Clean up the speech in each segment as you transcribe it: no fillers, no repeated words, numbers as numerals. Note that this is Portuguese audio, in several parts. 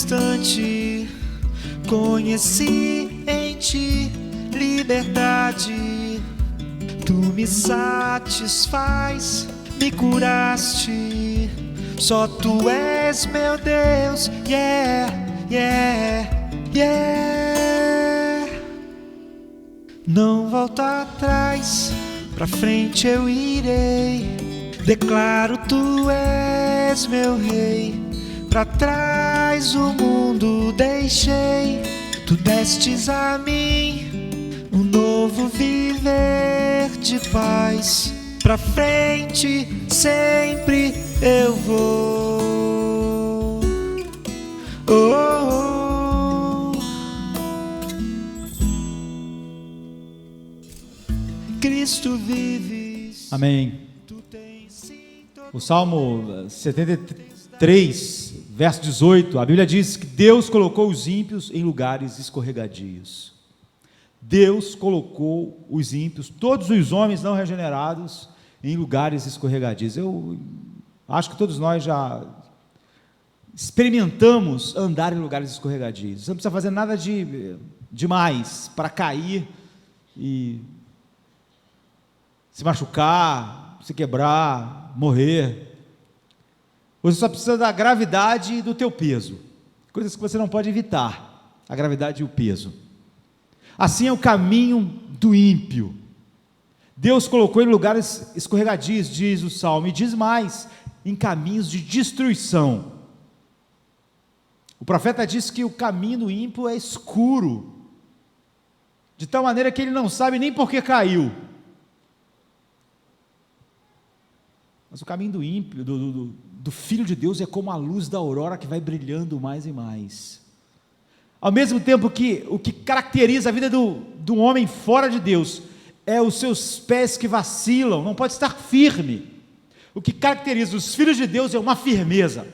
instante conheci em ti liberdade. Tu me satisfaz, me curaste. Só tu és meu Deus, yeah, yeah, yeah. Não volto atrás, pra frente eu irei. Declaro tu és meu rei. Pra trás o mundo deixei. Tu destes a mim um novo viver de paz. Pra frente sempre eu vou. Oh, oh, oh. Cristo vives. Amém. O Salmo 73, verso 18, a Bíblia diz que Deus colocou os ímpios em lugares escorregadios. Deus colocou os ímpios, todos os homens não regenerados, em lugares escorregadios. Eu acho que todos nós já experimentamos andar em lugares escorregadios. Você não precisa fazer nada demais para cair e se machucar, se quebrar, morrer. Você só precisa da gravidade e do teu peso, coisas que você não pode evitar, a gravidade e o peso. Assim é o caminho do ímpio. Deus colocou em lugares escorregadios, diz o Salmo, e diz mais, em caminhos de destruição. O profeta diz que o caminho do ímpio é escuro, de tal maneira que ele não sabe nem por que caiu. Mas o caminho do ímpio, do Filho de Deus, é como a luz da aurora que vai brilhando mais e mais. Ao mesmo tempo que o que caracteriza a vida do homem fora de Deus é os seus pés que vacilam, não pode estar firme. O que caracteriza os filhos de Deus é uma firmeza.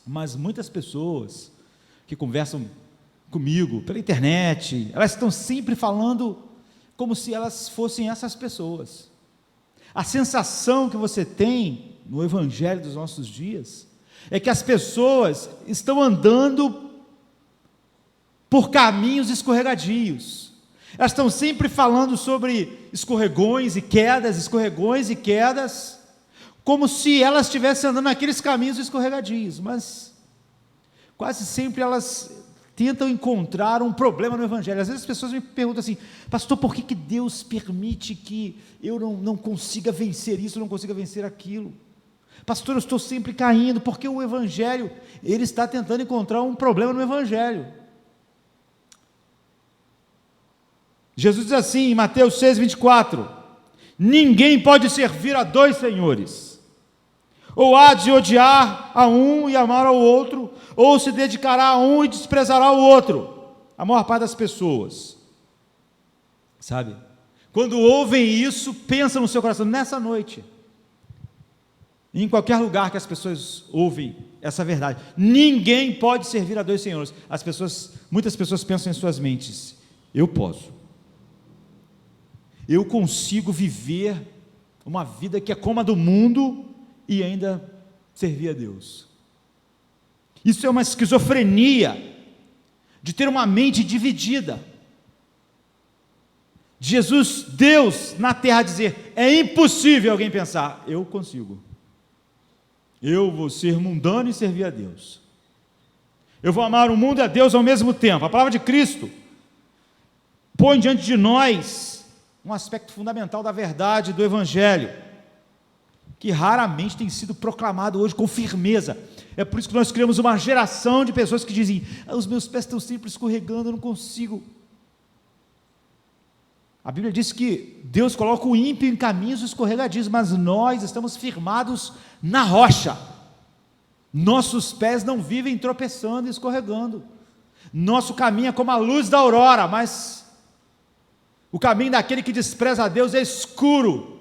Mas muitas pessoas que conversam comigo pela internet, elas estão sempre falando como se elas fossem essas pessoas. A sensação que você tem no evangelho dos nossos dias é que as pessoas estão andando por caminhos escorregadios. Elas estão sempre falando sobre escorregões e quedas, como se elas estivessem andando naqueles caminhos escorregadios, mas quase sempre elas tentam encontrar um problema no evangelho. Às vezes as pessoas me perguntam assim: pastor, por que Deus permite que eu não consiga vencer isso, não consiga vencer aquilo? Pastor, eu estou sempre caindo, porque o evangelho, ele está tentando encontrar um problema no evangelho. Jesus diz assim em Mateus 6,24: ninguém pode servir a dois senhores, ou há de odiar a um e amar ao outro, ou se dedicará a um e desprezará o outro. A maior parte das pessoas, sabe, quando ouvem isso, pensam no seu coração, nessa noite, em qualquer lugar que as pessoas ouvem essa verdade, ninguém pode servir a dois senhores. Muitas pessoas pensam em suas mentes: eu posso. Eu consigo viver uma vida que é como a do mundo e ainda servir a Deus. Isso é uma esquizofrenia de ter uma mente dividida. Jesus, Deus na terra, dizer: é impossível alguém pensar, eu consigo. Eu vou ser mundano e servir a Deus. Eu vou amar o mundo e a Deus ao mesmo tempo. A palavra de Cristo põe diante de nós um aspecto fundamental da verdade do evangelho, que raramente tem sido proclamado hoje com firmeza. É por isso que nós criamos uma geração de pessoas que dizem: os meus pés estão sempre escorregando, eu não consigo. A Bíblia diz que Deus coloca o ímpio em caminhos escorregadios, mas nós estamos firmados na rocha. Nossos pés não vivem tropeçando e escorregando. Nosso caminho é como a luz da aurora, mas o caminho daquele que despreza a Deus é escuro,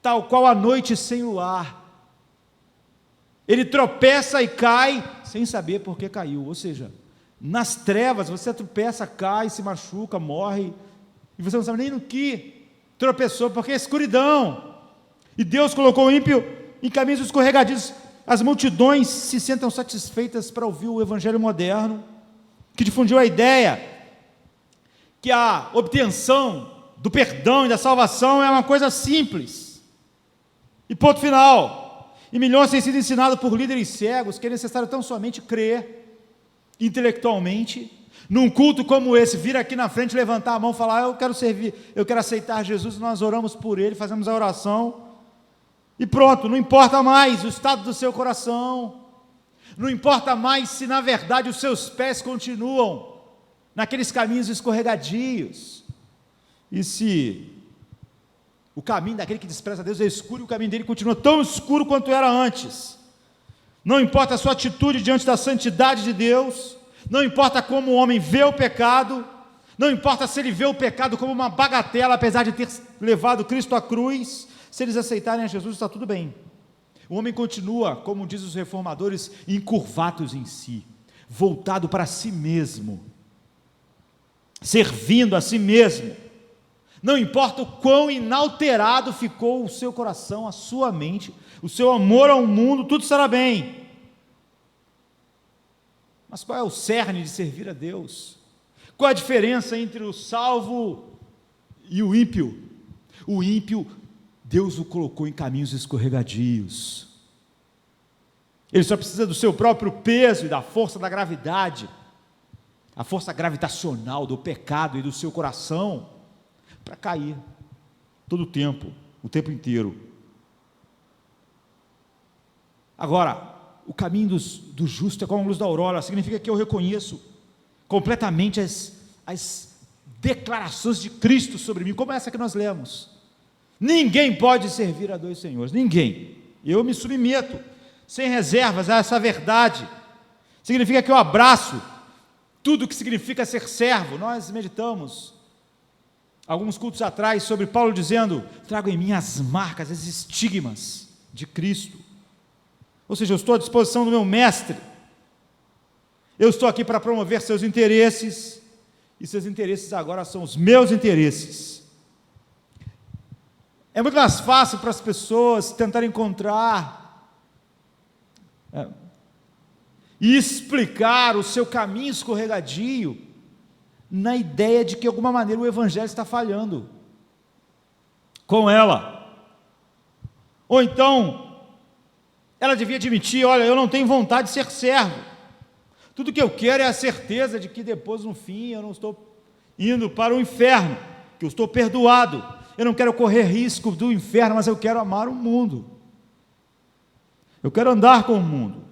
tal qual a noite sem luar. Ele tropeça e cai sem saber por que caiu. Ou seja, nas trevas você tropeça, cai, se machuca, morre, e você não sabe nem no que tropeçou, porque é escuridão. E Deus colocou o ímpio em caminhos escorregadios, as multidões se sentam satisfeitas para ouvir o evangelho moderno, que difundiu a ideia que a obtenção do perdão e da salvação é uma coisa simples, e ponto final. E milhões têm sido ensinados por líderes cegos que é necessário tão somente crer intelectualmente, num culto como esse, vir aqui na frente, levantar a mão e falar: eu quero servir, eu quero aceitar Jesus, nós oramos por ele, fazemos a oração, e pronto. Não importa mais o estado do seu coração, não importa mais se na verdade os seus pés continuam naqueles caminhos escorregadios, e se o caminho daquele que despreza a Deus é escuro e o caminho dele continua tão escuro quanto era antes. Não importa a sua atitude diante da santidade de Deus, não importa como o homem vê o pecado, não importa se ele vê o pecado como uma bagatela, apesar de ter levado Cristo à cruz, se eles aceitarem a Jesus, está tudo bem. O homem continua, como dizem os reformadores, encurvados em si, voltado para si mesmo, servindo a si mesmo. Não importa o quão inalterado ficou o seu coração, a sua mente, o seu amor ao mundo, tudo estará bem. Mas qual é o cerne de servir a Deus? Qual a diferença entre o salvo e o ímpio? O ímpio, Deus o colocou em caminhos escorregadios. Ele só precisa do seu próprio peso e da força da gravidade, a força gravitacional do pecado e do seu coração, para cair todo o tempo inteiro. Agora, o caminho do justo é como a luz da aurora, significa que eu reconheço completamente as declarações de Cristo sobre mim, como essa que nós lemos. Ninguém pode servir a dois senhores, ninguém. Eu me submeto sem reservas a essa verdade. Significa que eu abraço tudo que significa ser servo. Nós meditamos alguns cultos atrás sobre Paulo dizendo: trago em mim as marcas, as estigmas de Cristo. Ou seja, eu estou à disposição do meu mestre, eu estou aqui para promover seus interesses, e seus interesses agora são os meus interesses. É muito mais fácil para as pessoas tentarem encontrar e explicar o seu caminho escorregadio na ideia de que de alguma maneira o evangelho está falhando com ela, ou então ela devia admitir: olha, eu não tenho vontade de ser servo, tudo que eu quero é a certeza de que depois, no fim, eu não estou indo para o inferno, que eu estou perdoado, eu não quero correr risco do inferno, mas eu quero amar o mundo, eu quero andar com o mundo.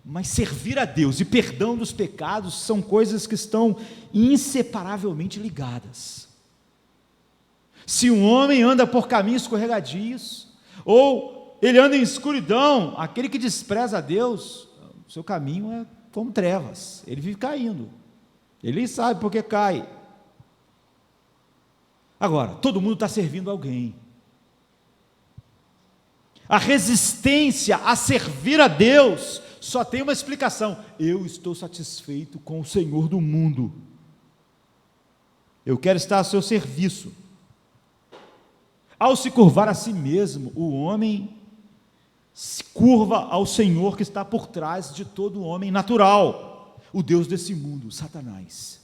Mas servir a Deus e perdão dos pecados são coisas que estão inseparavelmente ligadas. Se um homem anda por caminhos escorregadios, ou ele anda em escuridão, aquele que despreza a Deus, o seu caminho é como trevas, ele vive caindo, ele nem sabe por que cai. Agora, todo mundo está servindo alguém. A resistência a servir a Deus só tem uma explicação: eu estou satisfeito com o Senhor do mundo, eu quero estar a seu serviço. Ao se curvar a si mesmo, o homem se curva ao Senhor que está por trás de todo homem natural, o Deus desse mundo, Satanás.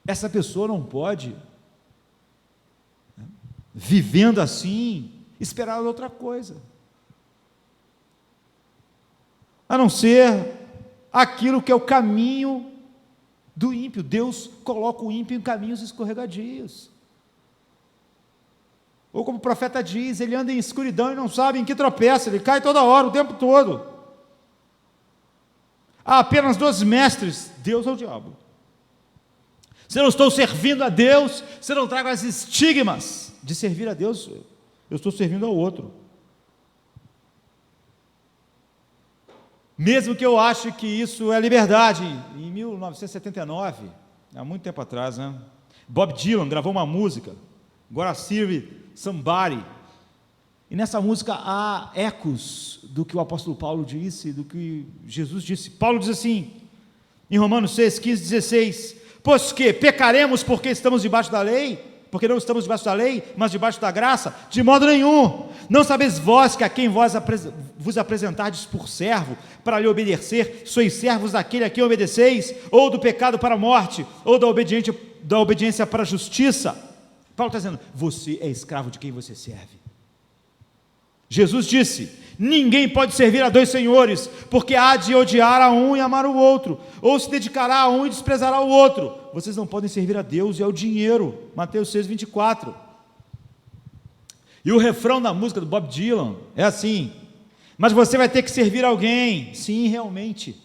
Essa pessoa não pode, vivendo assim, esperar outra coisa, a não ser aquilo que é o caminho do ímpio. Deus coloca o ímpio em caminhos escorregadios. Ou como o profeta diz, ele anda em escuridão e não sabe em que tropeça, ele cai toda hora, o tempo todo. Há apenas dois mestres, Deus ou o diabo. Se eu não estou servindo a Deus, se eu não trago as estigmas de servir a Deus, eu estou servindo ao outro. Mesmo que eu ache que isso é liberdade. Em 1979, há muito tempo atrás, Bob Dylan gravou uma música, Gonna Save Somebody, e nessa música há ecos do que o apóstolo Paulo disse, do que Jesus disse. Paulo diz assim, em Romanos 6, 15, 16: pois que pecaremos porque estamos debaixo da lei? porque não estamos debaixo da lei, mas debaixo da graça? De modo nenhum. Não sabeis vós que a quem vos apresentardes por servo, para lhe obedecer, sois servos daquele a quem obedeceis, ou do pecado para a morte, ou da obediência para a justiça? Paulo está dizendo, você é escravo de quem você serve. Jesus disse, ninguém pode servir a dois senhores, porque há de odiar a um e amar o outro, ou se dedicará a um e desprezará o outro. Vocês não podem servir a Deus e ao dinheiro. Mateus 6, 24. E o refrão da música do Bob Dylan é assim, mas você vai ter que servir alguém. Sim, realmente.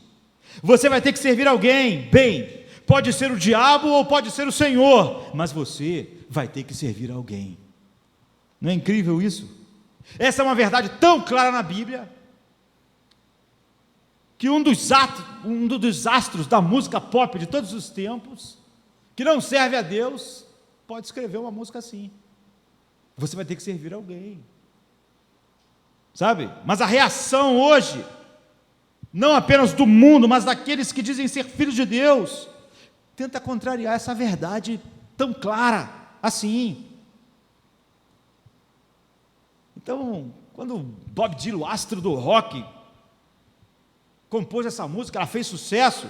Você vai ter que servir alguém. Bem, pode ser o diabo ou pode ser o Senhor, mas você vai ter que servir alguém. Não é incrível isso? Essa é uma verdade tão clara na Bíblia, que um dos astros da música pop de todos os tempos, que não serve a Deus, pode escrever uma música assim. Você vai ter que servir alguém. Sabe? Mas a reação hoje, não apenas do mundo, mas daqueles que dizem ser filhos de Deus, tenta contrariar essa verdade tão clara assim. Então, quando Bob Dylan, o astro do rock, compôs essa música, ela fez sucesso,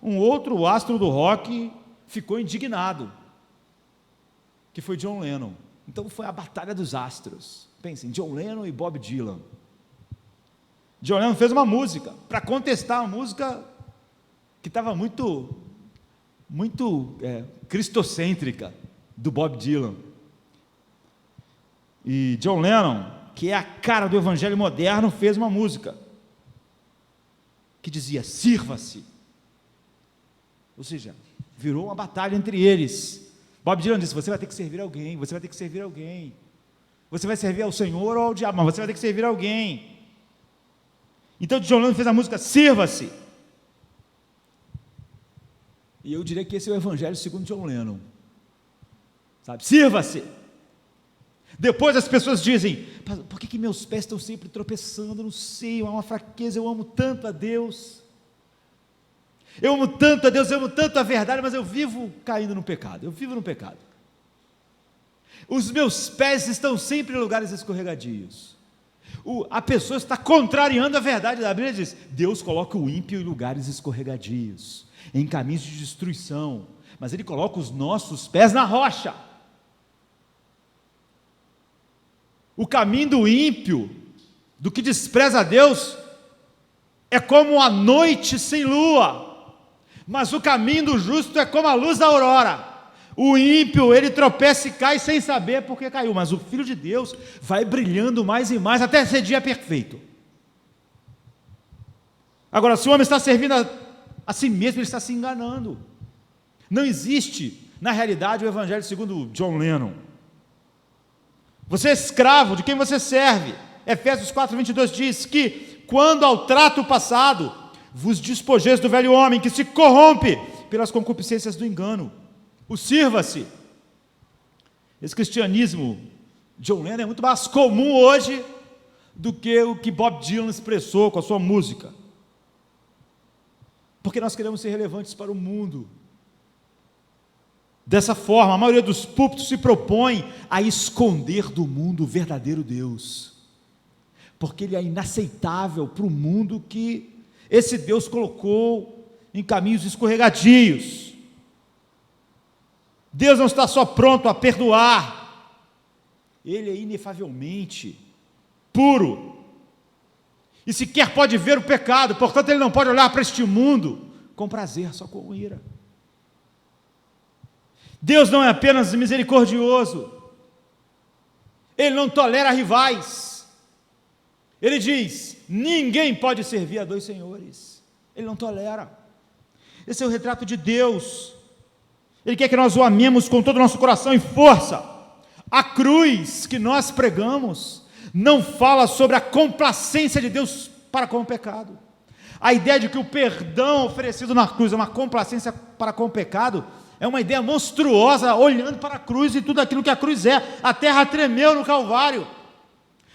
um outro astro do rock ficou indignado, que foi John Lennon. Então foi a batalha dos astros. Pensem, John Lennon e Bob Dylan. John Lennon fez uma música para contestar a música que estava muito cristocêntrica do Bob Dylan. E John Lennon, que é a cara do evangelho moderno, fez uma música que dizia, sirva-se. Ou seja, virou uma batalha entre eles. Bob Dylan disse, você vai ter que servir alguém, você vai ter que servir alguém. Você vai servir ao Senhor ou ao diabo, mas você vai ter que servir alguém. Então John Lennon fez a música, sirva-se. E eu diria que esse é o evangelho segundo John Lennon. Sabe, sirva-se. Depois as pessoas dizem, por que meus pés estão sempre tropeçando? Não sei, é uma fraqueza, eu amo tanto a Deus. Eu amo tanto a Deus, eu amo tanto a verdade, mas eu vivo caindo no pecado, eu vivo no pecado. Os meus pés estão sempre em lugares escorregadios. A pessoa está contrariando a verdade da Bíblia, diz, Deus coloca o ímpio em lugares escorregadios, em caminhos de destruição, mas Ele coloca os nossos pés na rocha. O caminho do ímpio, do que despreza a Deus, é como a noite sem lua, mas o caminho do justo é como a luz da aurora. O ímpio, ele tropeça e cai sem saber porque caiu, mas o Filho de Deus vai brilhando mais e mais até ser dia perfeito. Agora, se o homem está servindo a si mesmo, ele está se enganando. Não existe, na realidade, o evangelho segundo John Lennon. Você é escravo de quem você serve. Efésios 4:22 diz que, quando ao trato passado, vos despojeis do velho homem, que se corrompe pelas concupiscências do engano. O sirva-se. Esse cristianismo, John Lennon, é muito mais comum hoje do que o que Bob Dylan expressou com a sua música. Porque nós queremos ser relevantes para o mundo. Dessa forma, a maioria dos púlpitos se propõe a esconder do mundo o verdadeiro Deus, porque ele é inaceitável para o mundo que esse Deus colocou em caminhos escorregadios. Deus não está só pronto a perdoar, Ele é inefavelmente puro, e sequer pode ver o pecado, portanto Ele não pode olhar para este mundo com prazer, só com ira. Deus não é apenas misericordioso, Ele não tolera rivais. Ele diz, ninguém pode servir a dois senhores. Ele não tolera. Esse é o retrato de Deus. Ele quer que nós o amemos com todo o nosso coração e força. A cruz que nós pregamos não fala sobre a complacência de Deus para com o pecado. A ideia de que o perdão oferecido na cruz é uma complacência para com o pecado é uma ideia monstruosa, olhando para a cruz e tudo aquilo que a cruz é. A terra tremeu no Calvário,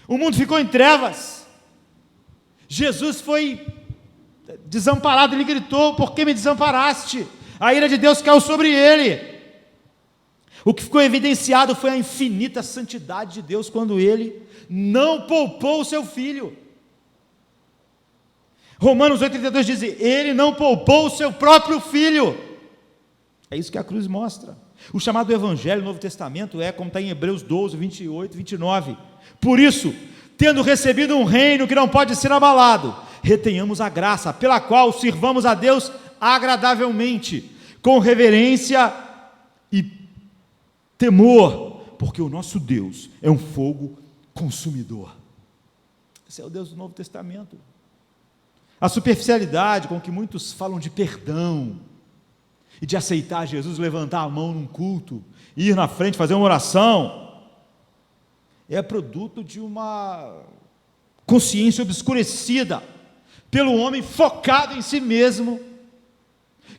o mundo ficou em trevas, Jesus foi desamparado, ele gritou, por que me desamparaste? A ira de Deus caiu sobre ele. O que ficou evidenciado foi a infinita santidade de Deus quando Ele não poupou o seu Filho. Romanos 8,32 diz: Ele não poupou o seu próprio Filho. É isso que a cruz mostra. O chamado Evangelho no Novo Testamento é, como está em Hebreus 12, 28, 29. Por isso, tendo recebido um reino que não pode ser abalado, retenhamos a graça, pela qual sirvamos a Deus agradavelmente, com reverência e temor, porque o nosso Deus é um fogo consumidor. Esse é o Deus do Novo Testamento. A superficialidade com que muitos falam de perdão, e de aceitar Jesus, levantar a mão num culto, ir na frente, fazer uma oração, é produto de uma consciência obscurecida pelo homem focado em si mesmo,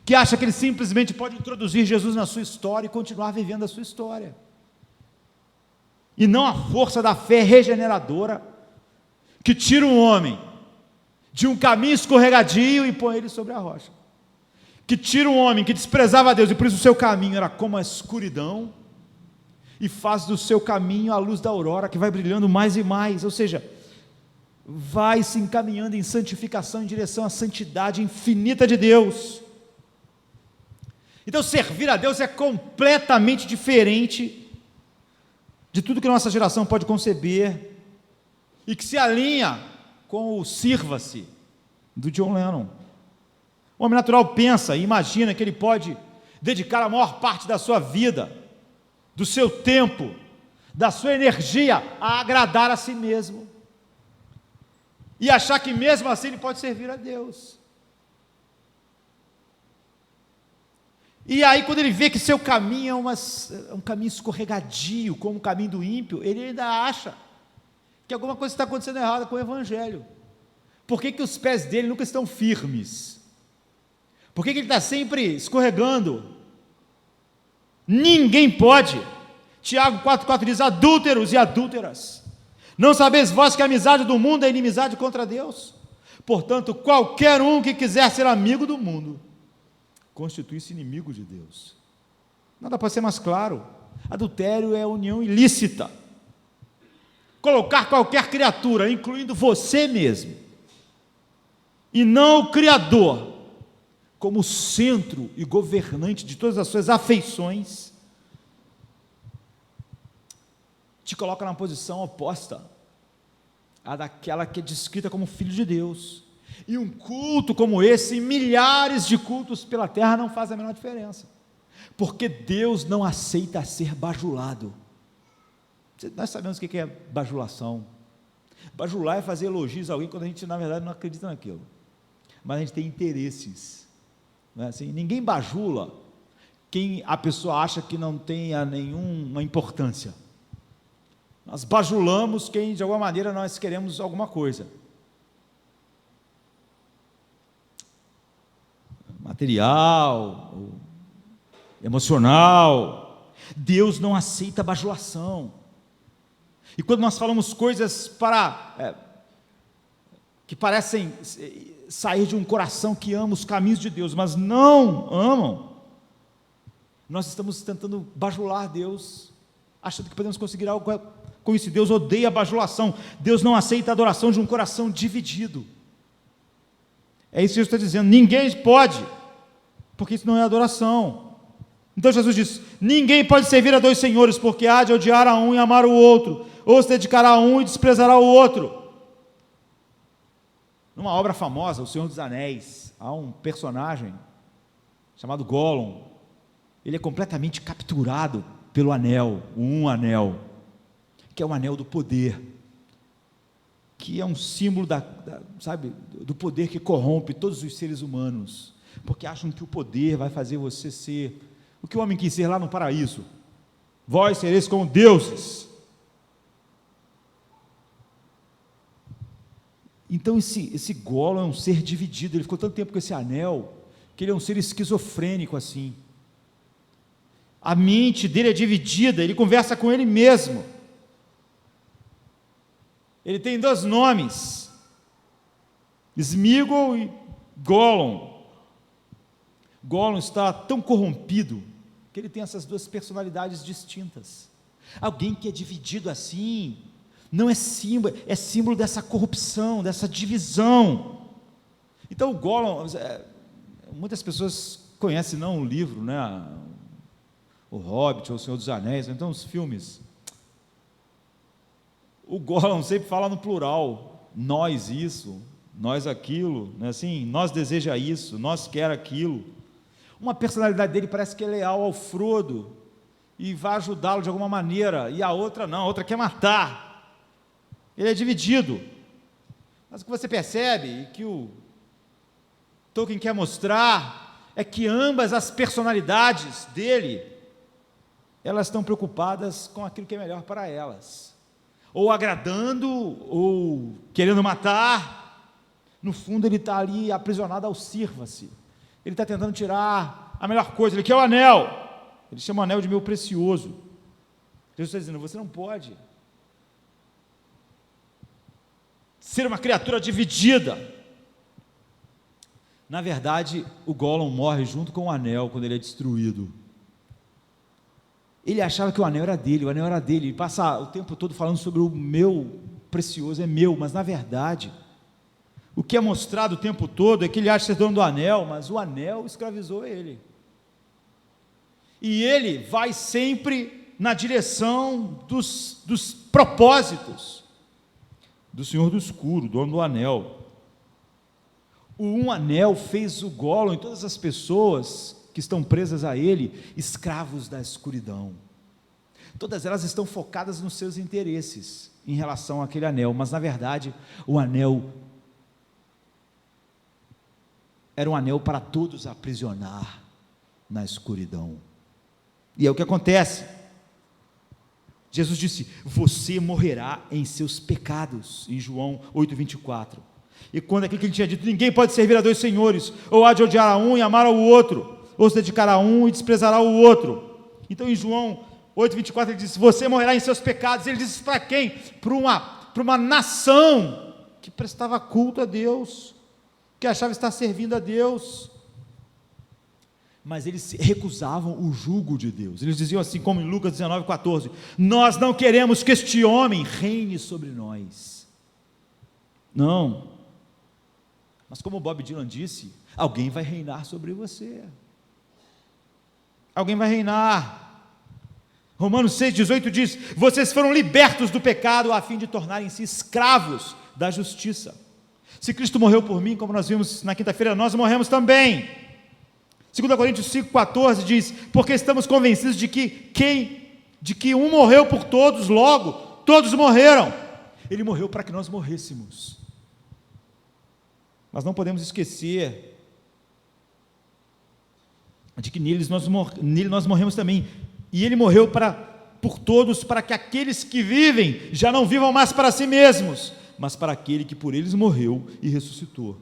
que acha que ele simplesmente pode introduzir Jesus na sua história e continuar vivendo a sua história, e não a força da fé regeneradora, que tira um homem de um caminho escorregadio e põe ele sobre a rocha, que tira um homem que desprezava a Deus, e por isso o seu caminho era como a escuridão, e faz do seu caminho a luz da aurora, que vai brilhando mais e mais, ou seja, vai se encaminhando em santificação, em direção à santidade infinita de Deus. Então servir a Deus é completamente diferente de tudo que nossa geração pode conceber, e que se alinha com o sirva-se do John Lennon. O homem natural pensa e imagina que ele pode dedicar a maior parte da sua vida, do seu tempo, da sua energia a agradar a si mesmo, e achar que mesmo assim ele pode servir a Deus. E aí, quando ele vê que seu caminho é um caminho escorregadio, como o caminho do ímpio, ele ainda acha que alguma coisa está acontecendo errada com o Evangelho. Por que os pés dele nunca estão firmes? Por que ele está sempre escorregando? Ninguém pode. Tiago 4,4 diz: adúlteros e adúlteras, não sabeis vós que a amizade do mundo é inimizade contra Deus? Portanto, qualquer um que quiser ser amigo do mundo, constitui-se inimigo de Deus. Nada pode ser mais claro. Adultério é união ilícita. Colocar qualquer criatura, incluindo você mesmo, e não o Criador, como centro e governante de todas as suas afeições, te coloca na posição oposta à daquela que é descrita como filho de Deus. E um culto como esse, e milhares de cultos pela terra, não faz a menor diferença, porque Deus não aceita ser bajulado. Nós sabemos o que é bajulação. Bajular é fazer elogios a alguém quando a gente na verdade não acredita naquilo, mas a gente tem interesses. Não é assim? Ninguém bajula quem a pessoa acha que não tenha nenhuma importância. Nós bajulamos quem de alguma maneira nós queremos alguma coisa, material, emocional. Deus não aceita bajulação. E quando nós falamos coisas que parecem sair de um coração que ama os caminhos de Deus, mas não amam, nós estamos tentando bajular Deus, achando que podemos conseguir algo com isso. Deus odeia a bajulação. Deus não aceita a adoração de um coração dividido. É isso que Jesus está dizendo. Ninguém pode, porque isso não é adoração. Então Jesus diz: ninguém pode servir a dois senhores, porque há de odiar a um e amar o outro, ou se dedicará a um e desprezará o outro. Numa obra famosa, O Senhor dos Anéis, há um personagem chamado Gollum. Ele é completamente capturado pelo anel, um anel, que é o anel do poder, que é um símbolo do poder que corrompe todos os seres humanos, porque acham que o poder vai fazer você ser o que o homem quis ser lá no paraíso: vós sereis como deuses. Então esse Gollum é um ser dividido. Ele ficou tanto tempo com esse anel que ele é um ser esquizofrênico assim. A mente dele é dividida, ele conversa com ele mesmo. Ele tem dois nomes, Sméagol e Gollum. Gollum está tão corrompido que ele tem essas duas personalidades distintas. Alguém que é dividido assim, não é símbolo, é símbolo dessa corrupção, dessa divisão. Então o Gollum, muitas pessoas conhecem não o livro, né? O Hobbit, ou o Senhor dos Anéis, ou então os filmes. O Gollum sempre fala no plural, nós isso, nós aquilo, né? Assim, nós deseja isso, nós quer aquilo. Uma personalidade dele parece que é leal ao Frodo, e vai ajudá-lo de alguma maneira, e a outra não, a outra quer matar. Ele é dividido. Mas o que você percebe, e que o Tolkien quer mostrar, é que ambas as personalidades dele, elas estão preocupadas com aquilo que é melhor para elas, ou agradando, ou querendo matar. No fundo ele está ali aprisionado ao sirva-se, ele está tentando tirar a melhor coisa, ele quer o anel, ele chama o anel de meu precioso. Jesus está dizendo, você não pode ser uma criatura dividida. Na verdade, o Gollum morre junto com o anel quando ele é destruído. Ele achava que o anel era dele, ele passa o tempo todo falando sobre o meu precioso, é meu, mas na verdade, o que é mostrado o tempo todo é que ele acha ser dono do anel, mas o anel escravizou ele. E ele vai sempre na direção dos propósitos do Senhor do Escuro, dono do anel. O um anel fez o Gollum e todas as pessoas que estão presas a ele, escravos da escuridão. Todas elas estão focadas nos seus interesses em relação àquele anel, mas na verdade o anel era um anel para todos aprisionar na escuridão. E é o que acontece. Jesus disse, você morrerá em seus pecados, em João 8:24. E quando aquilo que ele tinha dito, ninguém pode servir a dois senhores, ou há de odiar a um e amar ao outro, ou se dedicar a um e desprezará o outro. Então em João 8:24 ele diz, você morrerá em seus pecados. Ele disse para quem? Para uma nação que prestava culto a Deus, que achava estar servindo a Deus, mas eles recusavam o jugo de Deus. Eles diziam assim, como em Lucas 19:14, nós não queremos que este homem reine sobre nós. Não, mas como Bob Dylan disse, alguém vai reinar sobre você. Alguém vai reinar. Romanos 6:18 diz, vocês foram libertos do pecado a fim de tornarem-se escravos da justiça. Se Cristo morreu por mim, como nós vimos na quinta-feira, nós morremos também. 2 Coríntios 5:14 diz, porque estamos convencidos de que um morreu por todos, logo todos morreram. Ele morreu para que nós morrêssemos. Mas não podemos esquecer de que nele nós morremos também. E ele morreu por todos, para que aqueles que vivem já não vivam mais para si mesmos, mas para aquele que por eles morreu e ressuscitou.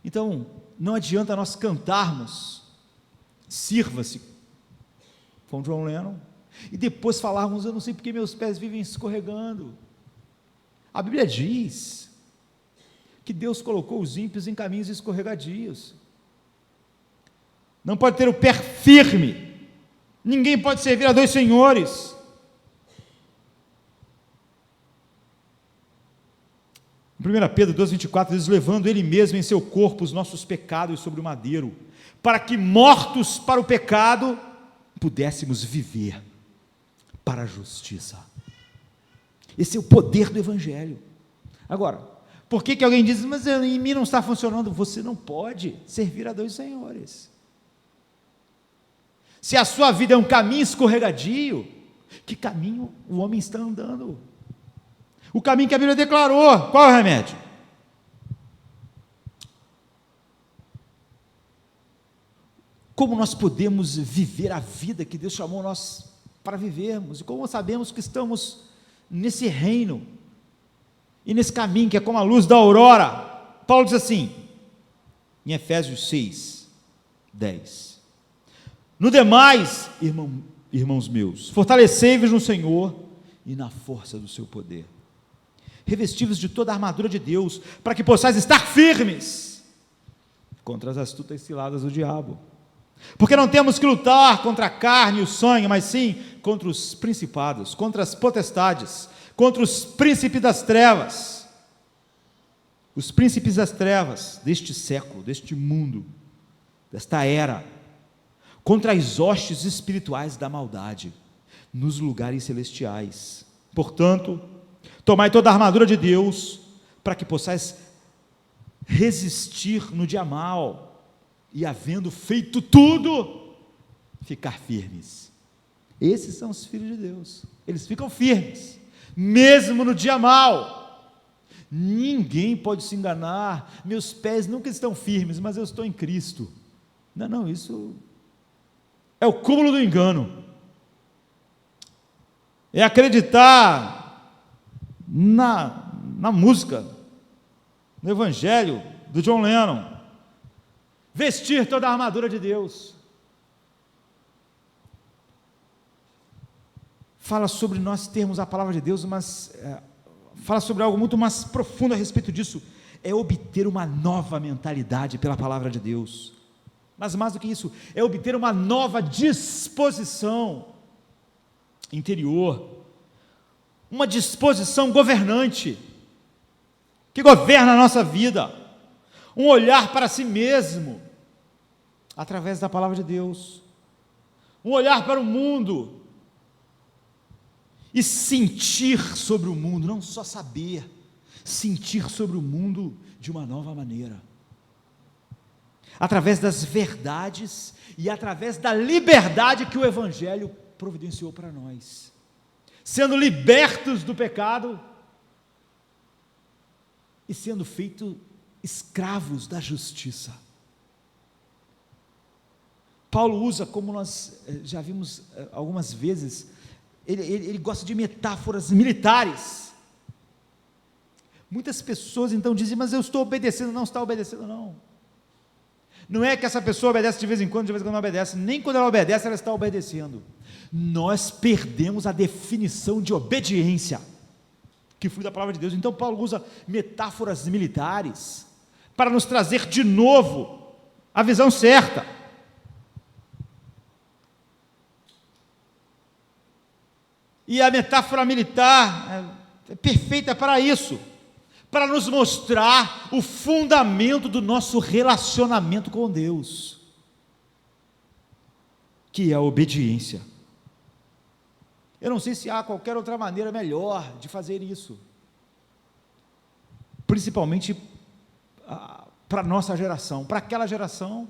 Então, não adianta nós cantarmos, sirva-se, com John Lennon, e depois falarmos, eu não sei porque meus pés vivem escorregando. A Bíblia diz que Deus colocou os ímpios em caminhos escorregadios. Não pode ter o pé firme, ninguém pode servir a dois senhores. Em 1 Pedro 2:24 diz, levando ele mesmo em seu corpo os nossos pecados sobre o madeiro, para que mortos para o pecado, pudéssemos viver para a justiça. Esse é o poder do Evangelho. Agora, por que alguém diz, mas em mim não está funcionando? Você não pode servir a dois senhores. Se a sua vida é um caminho escorregadio, que caminho o homem está andando? O caminho que a Bíblia declarou, qual é o remédio? Como nós podemos viver a vida que Deus chamou nós para vivermos? E como sabemos que estamos nesse reino, e nesse caminho que é como a luz da aurora? Paulo diz assim, em Efésios 6:10, no demais, irmãos meus, fortalecei-vos no Senhor e na força do seu poder, revestivos de toda a armadura de Deus, para que possais estar firmes contra as astutas ciladas do diabo. Porque não temos que lutar contra a carne e o sangue, mas sim contra os principados, contra as potestades, contra os príncipes das trevas. Os príncipes das trevas deste século, deste mundo, desta era, contra as hostes espirituais da maldade nos lugares celestiais. Portanto, tomai toda a armadura de Deus, para que possais resistir no dia mau, e havendo feito tudo, ficar firmes. Esses são os filhos de Deus, eles ficam firmes, mesmo no dia mau. Ninguém pode se enganar, meus pés nunca estão firmes, mas eu estou em Cristo. Não, isso é o cúmulo do engano. É acreditar na música, no evangelho do John Lennon, vestir toda a armadura de Deus. Fala sobre nós termos a palavra de Deus, mas fala sobre algo muito mais profundo a respeito disso, é obter uma nova mentalidade pela palavra de Deus, mas mais do que isso, é obter uma nova disposição interior, uma disposição governante, que governa a nossa vida, um olhar para si mesmo, através da palavra de Deus, um olhar para o mundo, e sentir sobre o mundo, não só saber, sentir sobre o mundo de uma nova maneira, através das verdades e através da liberdade que o Evangelho providenciou para nós, sendo libertos do pecado e sendo feitos escravos da justiça. Paulo usa, como nós já vimos algumas vezes, ele gosta de metáforas militares. Muitas pessoas então dizem, mas eu estou obedecendo. Não está obedecendo, não. Não é que essa pessoa obedece de vez em quando não obedece, nem quando ela obedece, ela está obedecendo. Nós perdemos a definição de obediência, que flui da palavra de Deus. Então Paulo usa metáforas militares, para nos trazer de novo a visão certa. E a metáfora militar é perfeita para isso, para nos mostrar o fundamento do nosso relacionamento com Deus, que é a obediência. Eu não sei se há qualquer outra maneira melhor de fazer isso, principalmente para a nossa geração, para aquela geração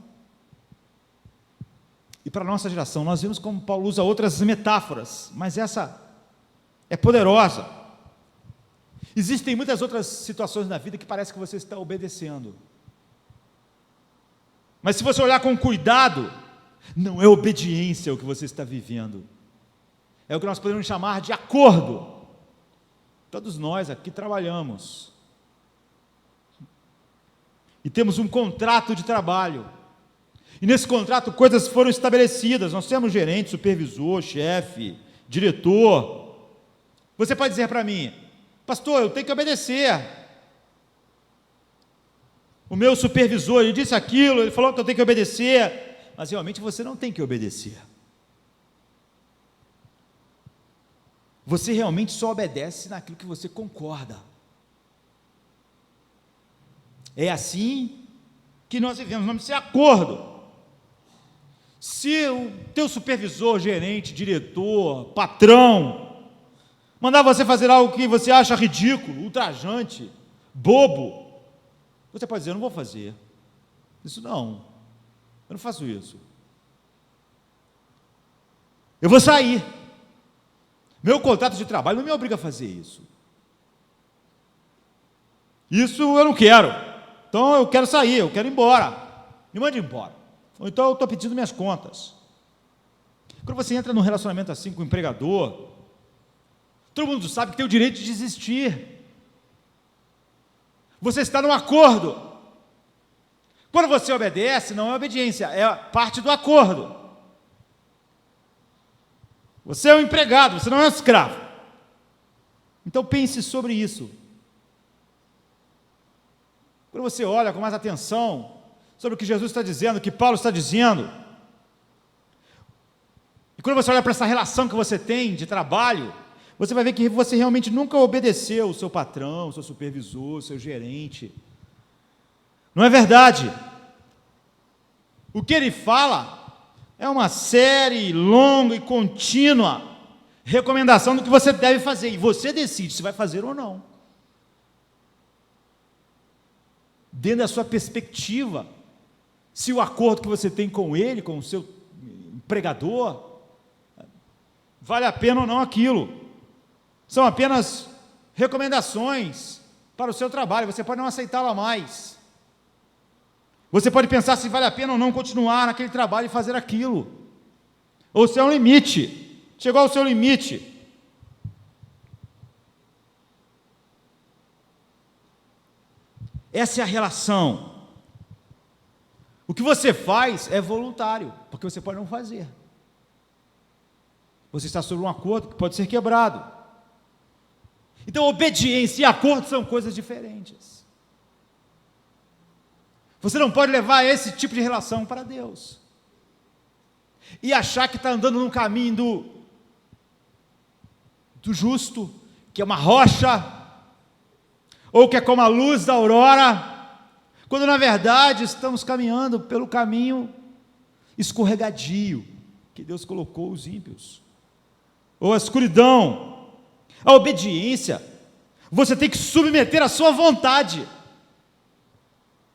e para a nossa geração. Nós vimos como Paulo usa outras metáforas, mas essa é poderosa. Existem muitas outras situações na vida que parece que você está obedecendo, mas se você olhar com cuidado, não é obediência o que você está vivendo, é o que nós podemos chamar de acordo. Todos nós aqui trabalhamos e temos um contrato de trabalho, e nesse contrato coisas foram estabelecidas. Nós temos gerente, supervisor, chefe, diretor. Você pode dizer para mim, pastor, eu tenho que obedecer. O meu supervisor, ele disse aquilo, ele falou que eu tenho que obedecer, mas realmente você não tem que obedecer. Você realmente só obedece naquilo que você concorda. É assim que nós vivemos, o nome disso é acordo. Se o teu supervisor, gerente, diretor, patrão, mandar você fazer algo que você acha ridículo, ultrajante, bobo, você pode dizer, eu não vou fazer isso, não, eu não faço isso, eu vou sair, meu contrato de trabalho não me obriga a fazer isso eu não quero, então eu quero sair, eu quero ir embora, me mande embora, ou então eu estou pedindo minhas contas. Quando você entra num relacionamento assim com o empregador, todo mundo sabe que tem o direito de desistir. Você está num acordo. Quando você obedece, não é obediência, é parte do acordo. Você é um empregado, você não é um escravo. Então pense sobre isso. Quando você olha com mais atenção sobre o que Jesus está dizendo, o que Paulo está dizendo, quando você olha para essa relação que você tem de trabalho, você vai ver que você realmente nunca obedeceu o seu patrão, o seu supervisor, o seu gerente. Não é verdade? O que ele fala é uma série longa e contínua recomendação do que você deve fazer, e você decide se vai fazer ou não. Dentro da sua perspectiva, se o acordo que você tem com ele, com o seu empregador, vale a pena ou não aquilo. São apenas recomendações para o seu trabalho, você pode não aceitá-la mais. Você pode pensar se vale a pena ou não continuar naquele trabalho e fazer aquilo. Ou se é um limite, chegou ao seu limite. Essa é a relação. O que você faz é voluntário, porque você pode não fazer. Você está sobre um acordo que pode ser quebrado. Então, obediência e acordo são coisas diferentes. Você não pode levar esse tipo de relação para Deus e achar que está andando num caminho do justo, que é uma rocha, ou que é como a luz da aurora, quando na verdade estamos caminhando pelo caminho escorregadio que Deus colocou os ímpios, ou a escuridão. A obediência, você tem que submeter a sua vontade,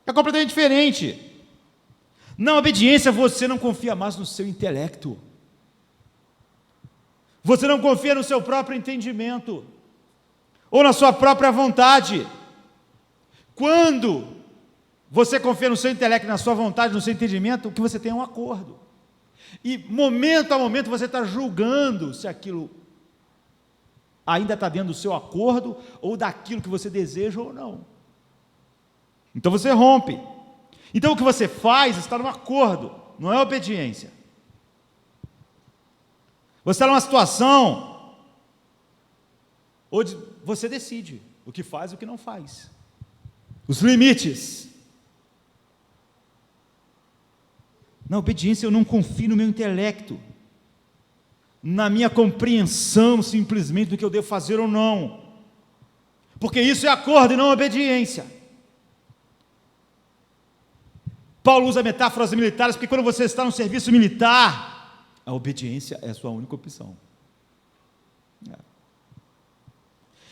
é completamente diferente. Na obediência você não confia mais no seu intelecto, você não confia no seu próprio entendimento, ou na sua própria vontade. Quando você confia no seu intelecto, na sua vontade, no seu entendimento, o que você tem é um acordo, e momento a momento você está julgando se aquilo ainda está dentro do seu acordo, ou daquilo que você deseja ou não. Então você rompe. Então o que você faz está no acordo, não é obediência. Você está numa situação onde você decide o que faz e o que não faz. Os limites. Na obediência eu não confio no meu intelecto, na minha compreensão simplesmente do que eu devo fazer ou não, porque isso é acordo e não obediência. Paulo usa metáforas militares, porque quando você está no serviço militar, a obediência é a sua única opção.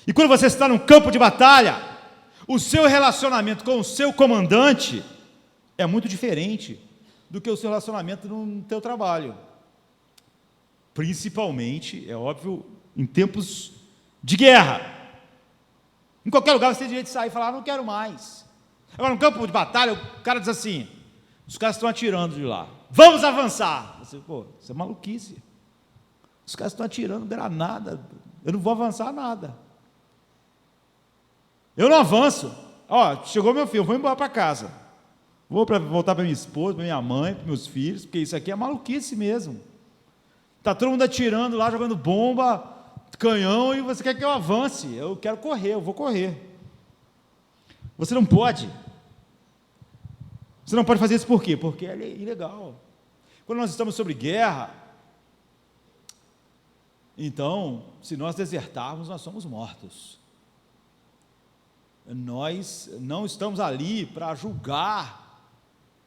E quando você está num campo de batalha, o seu relacionamento com o seu comandante é muito diferente do que o seu relacionamento no teu trabalho. Principalmente, é óbvio, em tempos de guerra. Em qualquer lugar você tem direito de sair e falar, não quero mais. Agora, no campo de batalha, o cara diz assim, os caras estão atirando de lá, vamos avançar. Você, isso é maluquice. Os caras estão atirando granada, eu não vou avançar nada. Eu não avanço. Chegou meu filho, eu vou embora para casa. Vou voltar para minha esposa, para minha mãe, para meus filhos, porque isso aqui é maluquice mesmo. Está todo mundo atirando lá, jogando bomba, canhão, e você quer que eu avance. Eu quero correr, eu vou correr. Você não pode. Você não pode fazer isso por quê? Porque é ilegal. Quando nós estamos sobre guerra, então, se nós desertarmos, nós somos mortos. Nós não estamos ali para julgar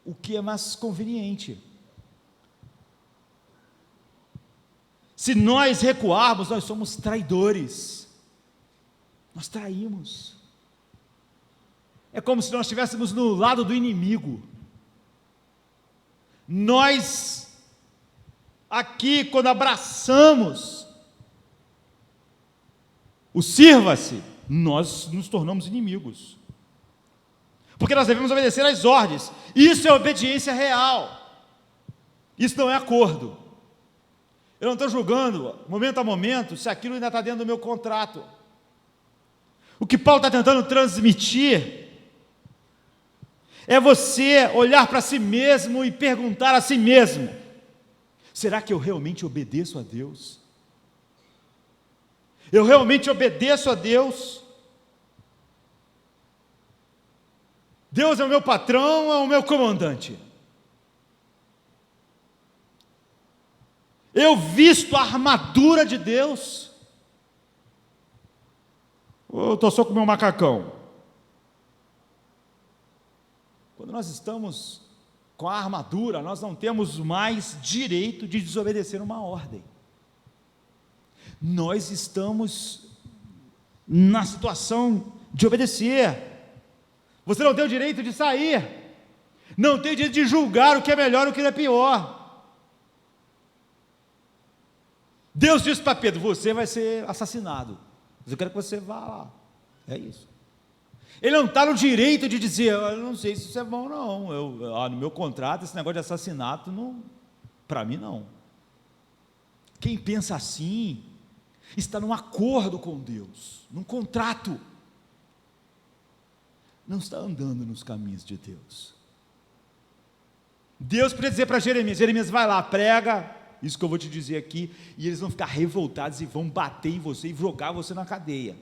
o que é mais conveniente. Se nós recuarmos, nós somos traidores. Nós traímos. É como se nós estivéssemos no lado do inimigo. Nós, aqui, quando abraçamos o sirva-se, nós nos tornamos inimigos. Porque nós devemos obedecer às ordens. Isso é obediência real. Isso não é acordo. Eu não estou julgando, momento a momento, se aquilo ainda está dentro do meu contrato. O que Paulo está tentando transmitir é você olhar para si mesmo e perguntar a si mesmo, será que eu realmente obedeço a Deus? Eu realmente obedeço a Deus? Deus é o meu patrão ou é o meu comandante? Eu visto a armadura de Deus. Ou eu estou só com o meu macacão? Quando nós estamos com a armadura, nós não temos mais direito de desobedecer uma ordem. Nós estamos na situação de obedecer. Você não tem o direito de sair, não tem o direito de julgar o que é melhor e o que é pior. Deus disse para Pedro: você vai ser assassinado, mas eu quero que você vá lá. É isso. Ele não está no direito de dizer: eu não sei se isso é bom não, no meu contrato esse negócio de assassinato, não, para mim não. Quem pensa assim está num acordo com Deus, num contrato, não está andando nos caminhos de Deus. Deus podia dizer para Jeremias: Jeremias, vai lá, prega isso que eu vou te dizer aqui, e eles vão ficar revoltados e vão bater em você e jogar você na cadeia.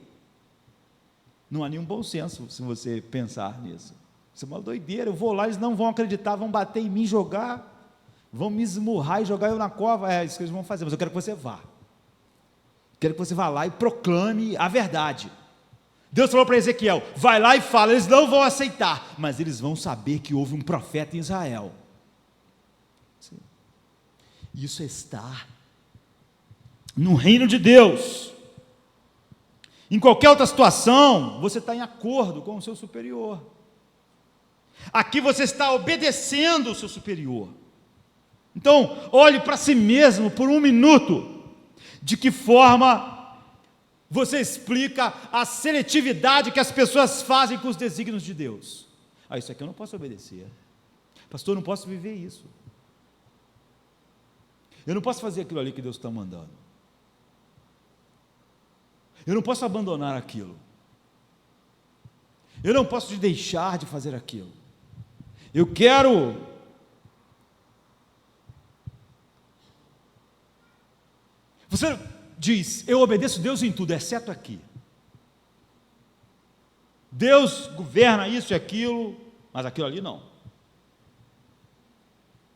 Não há nenhum bom senso se você pensar nisso. Isso é uma doideira. Eu vou lá, eles não vão acreditar, vão bater em mim, jogar, vão me esmurrar e jogar eu na cova. É isso que eles vão fazer, mas eu quero que você vá. Quero que você vá lá e proclame a verdade. Deus falou para Ezequiel: vai lá e fala. Eles não vão aceitar, mas eles vão saber que houve um profeta em Israel. Sim. Isso é estar no reino de Deus. Em qualquer outra situação, você está em acordo com o seu superior. Aqui você está obedecendo o seu superior. Então, olhe para si mesmo por um minuto. De que forma você explica a seletividade que as pessoas fazem com os desígnios de Deus? Isso aqui eu não posso obedecer. Pastor, eu não posso viver isso. Eu não posso fazer aquilo ali que Deus está mandando. Eu não posso abandonar aquilo. Eu não posso deixar de fazer aquilo. Eu quero... Você diz: eu obedeço Deus em tudo, exceto aqui. Deus governa isso e aquilo, mas aquilo ali não.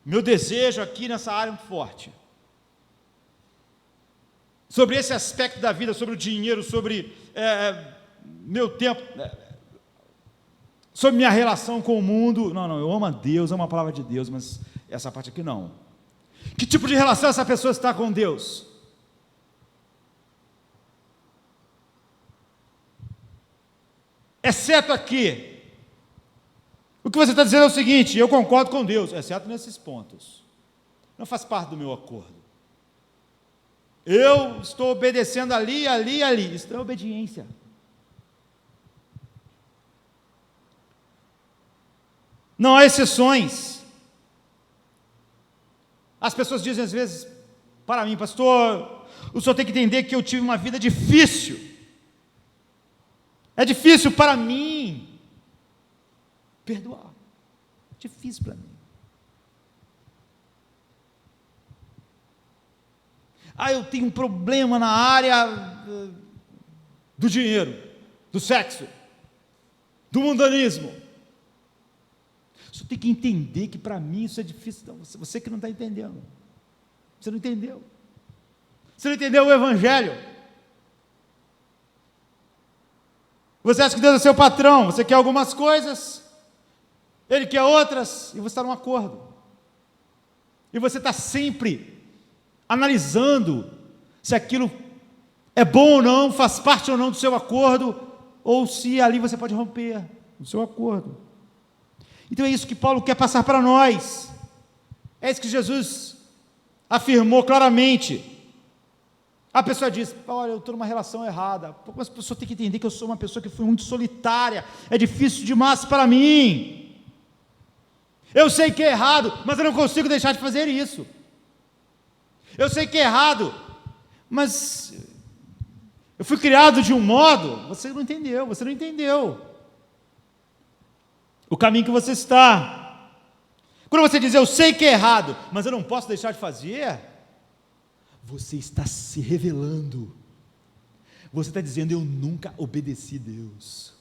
Meu desejo aqui nessa área é muito forte. Sobre esse aspecto da vida, sobre o dinheiro, sobre meu tempo, sobre minha relação com o mundo. Não, eu amo a Deus, amo a palavra de Deus, mas essa parte aqui não. Que tipo de relação essa pessoa está com Deus? Exceto aqui. O que você está dizendo é o seguinte: eu concordo com Deus, exceto nesses pontos. Não faz parte do meu acordo. Eu estou obedecendo ali. Isso é obediência. Não há exceções. As pessoas dizem às vezes para mim: pastor, o senhor tem que entender que eu tive uma vida difícil. É difícil para mim perdoar. Difícil para mim. Eu tenho um problema na área do dinheiro, do sexo, do mundanismo. Você tem que entender que para mim isso é difícil. Não, você que não está entendendo. Você não entendeu. Você não entendeu o Evangelho. Você acha que Deus é seu patrão, você quer algumas coisas, Ele quer outras, e você está num acordo. E você está sempre analisando se aquilo é bom ou não, faz parte ou não do seu acordo, ou se ali você pode romper o seu acordo. Então é isso que Paulo quer passar para nós. É isso que Jesus afirmou claramente. A pessoa diz: olha, eu estou numa relação errada. Mas a pessoa tem que entender que eu sou uma pessoa que foi muito solitária, é difícil demais para mim. Eu sei que é errado, mas eu não consigo deixar de fazer isso. Eu sei que é errado, mas eu fui criado de um modo. Você não entendeu o caminho que você está. Quando você diz: eu sei que é errado, mas eu não posso deixar de fazer, você está se revelando. Você está dizendo: eu nunca obedeci a Deus.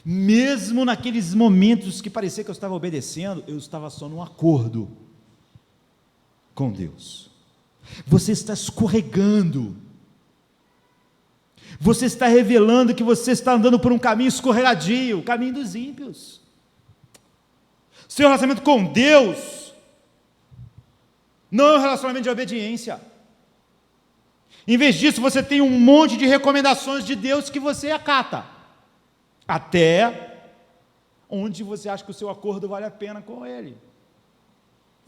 Mesmo naqueles momentos que parecia que eu estava obedecendo, eu estava só num acordo com Deus. você está escorregando. Você está revelando que você está andando por um caminho escorregadio, o caminho dos ímpios. Seu relacionamento com Deus não é um relacionamento de obediência. Em vez disso, você tem um monte de recomendações de Deus que você acata, até onde você acha que o seu acordo vale a pena com Ele.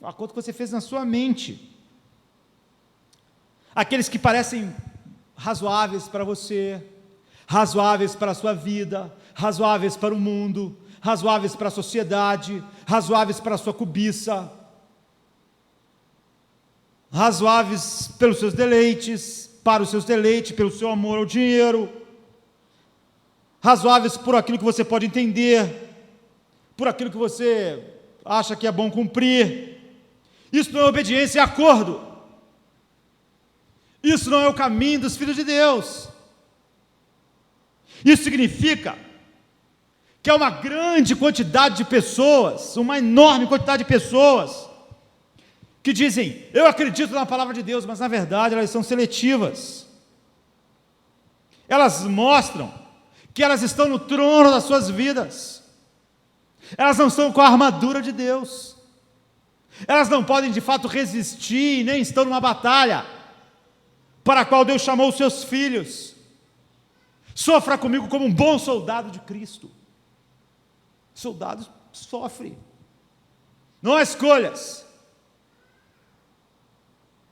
O acordo que você fez na sua mente. Aqueles que parecem razoáveis para você, razoáveis para a sua vida, razoáveis para o mundo, razoáveis para a sociedade, razoáveis para a sua cobiça, razoáveis pelos seus deleites, para os seus deleites, pelo seu amor ao dinheiro, razoáveis por aquilo que você pode entender, por aquilo que você acha que é bom cumprir. Isso não é obediência, é acordo. Isso não é o caminho dos filhos de Deus. Isso significa que é uma grande quantidade de pessoas, uma enorme quantidade de pessoas, que dizem, eu acredito na palavra de Deus, mas na verdade elas são seletivas. Elas mostram que elas estão no trono das suas vidas. Elas não estão com a armadura de Deus. Elas não podem de fato resistir, nem estão numa batalha para a qual Deus chamou os seus filhos. Sofra comigo como um bom soldado de Cristo. Soldado sofre. Não há escolhas.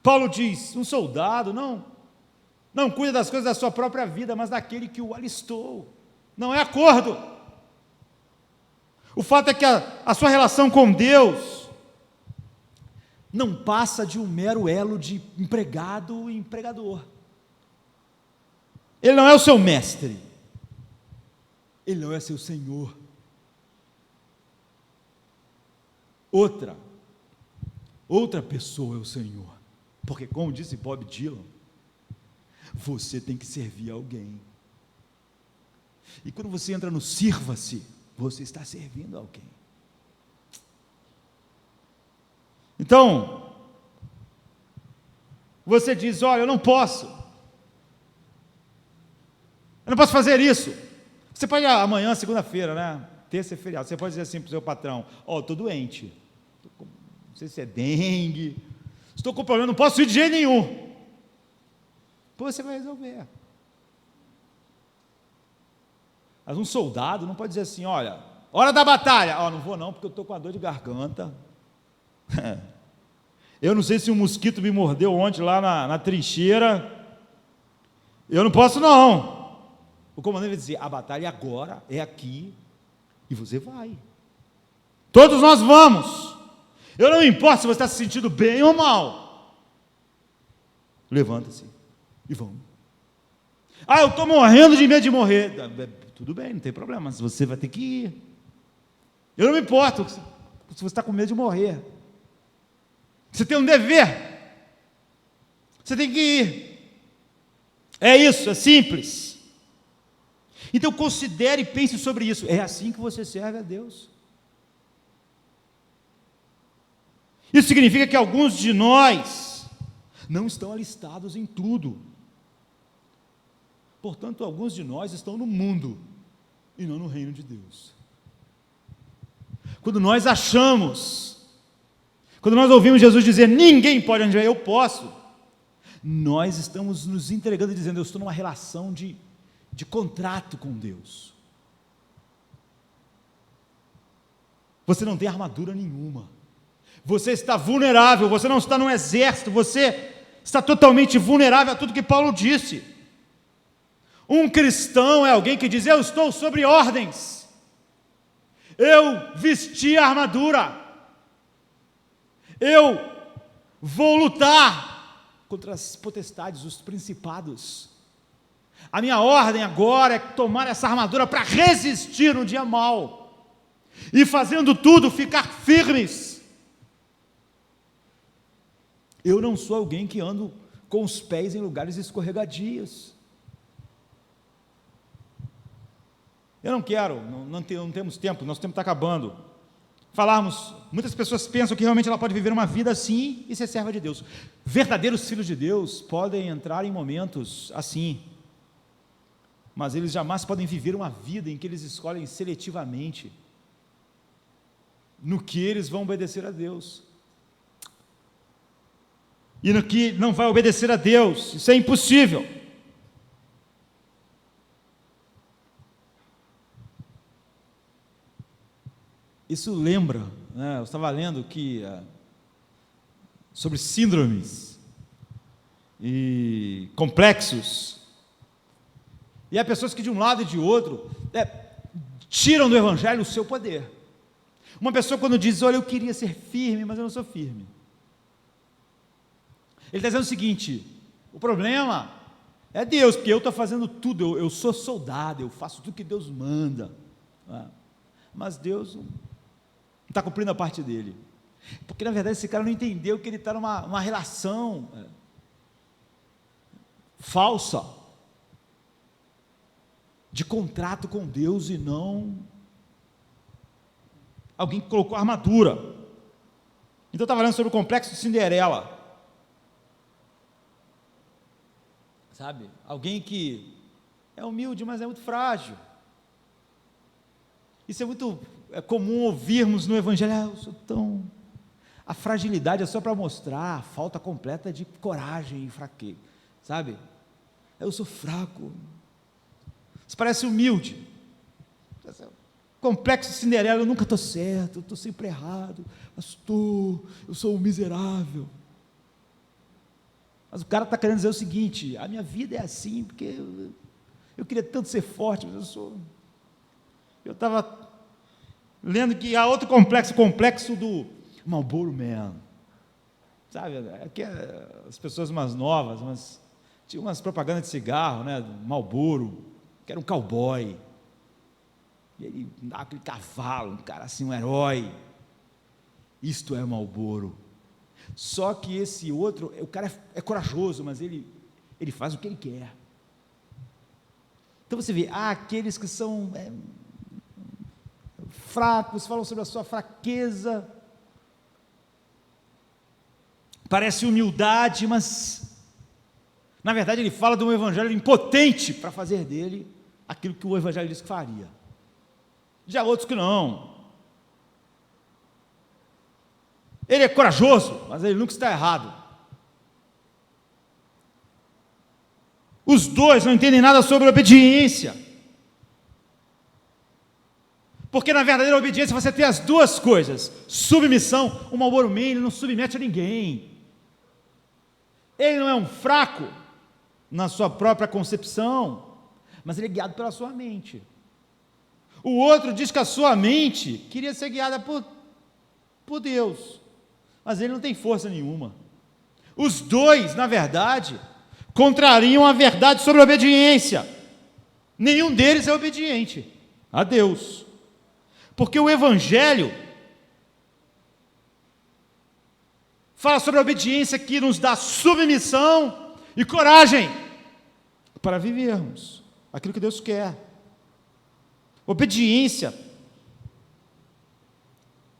Paulo diz, um soldado não cuida das coisas da sua própria vida, mas daquele que o alistou. Não é acordo. O fato é que a sua relação com Deus não passa de um mero elo de empregado e empregador. Ele não é o seu mestre. Ele não é seu senhor. Outra pessoa é o Senhor. Porque, como disse Bob Dylan, você tem que servir a alguém. E quando você entra no sirva-se, você está servindo a alguém. Então, você diz, olha, eu não posso fazer isso. Você pode, amanhã, segunda-feira, né? Terça é feriado, você pode dizer assim para o seu patrão, estou doente, não sei se é dengue, estou com problema, não posso ir de jeito nenhum. Depois você vai resolver. Mas um soldado não pode dizer assim, olha, hora da batalha, não vou não, porque eu estou com a dor de garganta. Eu não sei se um mosquito me mordeu ontem lá na trincheira, eu não posso não. O comandante vai dizer, a batalha agora é aqui, e você vai. Todos nós vamos. Eu não me importo se você está se sentindo bem ou mal. Levanta-se e vamos. Eu estou morrendo de medo de morrer. Tudo bem, não tem problema, mas você vai ter que ir. Eu não me importo se você está com medo de morrer. Você tem um dever. Você tem que ir. É isso, é simples. Então considere e pense sobre isso. É assim que você serve a Deus. Isso significa que alguns de nós não estão alistados em tudo. Portanto, alguns de nós estão no mundo e não no reino de Deus. Quando nós ouvimos Jesus dizer, ninguém pode onde eu posso, nós estamos nos entregando e dizendo, eu estou numa relação de contrato com Deus. Você não tem armadura nenhuma. Você está vulnerável, você não está num exército, você está totalmente vulnerável a tudo que Paulo disse. Um cristão é alguém que diz, eu estou sobre ordens. Eu vesti a armadura. Eu vou lutar contra as potestades, os principados. A minha ordem agora é tomar essa armadura para resistir no dia mau. E fazendo tudo, ficar firmes. Eu não sou alguém que ando com os pés em lugares escorregadios. Eu não quero, não temos tempo, nosso tempo está acabando. falarmos, muitas pessoas pensam que realmente ela pode viver uma vida assim e ser serva de Deus. Verdadeiros filhos de Deus podem entrar em momentos assim, mas eles jamais podem viver uma vida em que eles escolhem seletivamente no que eles vão obedecer a Deus e no que não vai obedecer a Deus. Isso é impossível. Isso lembra, né? Eu estava lendo que sobre síndromes e complexos, e há pessoas que de um lado e de outro tiram do Evangelho o seu poder. Uma pessoa quando diz, olha, eu queria ser firme, mas eu não sou firme, ele está dizendo o seguinte: o problema é Deus, porque eu estou fazendo tudo, eu sou soldado, eu faço tudo que Deus manda, né? Mas Deus não está cumprindo a parte dele, porque na verdade esse cara não entendeu que ele está numa relação falsa, de contrato com Deus, e não alguém que colocou armadura. Então eu estava falando sobre o complexo de Cinderela, sabe, alguém que é humilde, mas é muito frágil. Isso é muito comum ouvirmos no Evangelho, eu sou tão... A fragilidade é só para mostrar a falta completa de coragem e fraqueza, sabe? Eu sou fraco. Você parece humilde. Complexo de Cinderela, eu nunca estou certo, eu estou sempre errado, pastor, eu sou um miserável. Mas o cara está querendo dizer o seguinte: a minha vida é assim, porque eu queria tanto ser forte, mas eu estava lendo que há outro complexo, o complexo do Marlboro Man, sabe, aqui as pessoas mais novas, mas tinha umas propagandas de cigarro, né, do Marlboro, que era um cowboy, e ele dava aquele cavalo, um cara assim, um herói. Isto é Marlboro. Só que esse outro, o cara é corajoso, mas ele faz o que ele quer. Então você vê, aqueles que são fracos, falam sobre a sua fraqueza, parece humildade, mas na verdade ele fala de um evangelho impotente para fazer dele aquilo que o evangelho diz que faria. Já outros que não, ele é corajoso, mas ele nunca está errado. Os dois não entendem nada sobre obediência, porque na verdadeira obediência você tem as duas coisas: submissão. O Marlboro Man, ele não submete a ninguém, ele não é um fraco na sua própria concepção, mas ele é guiado pela sua mente. O outro diz que a sua mente queria ser guiada por Deus, mas ele não tem força nenhuma. Os dois, na verdade, contrariam a verdade sobre a obediência. Nenhum deles é obediente a Deus, porque o Evangelho fala sobre a obediência que nos dá submissão e coragem para vivermos aquilo que Deus quer. Obediência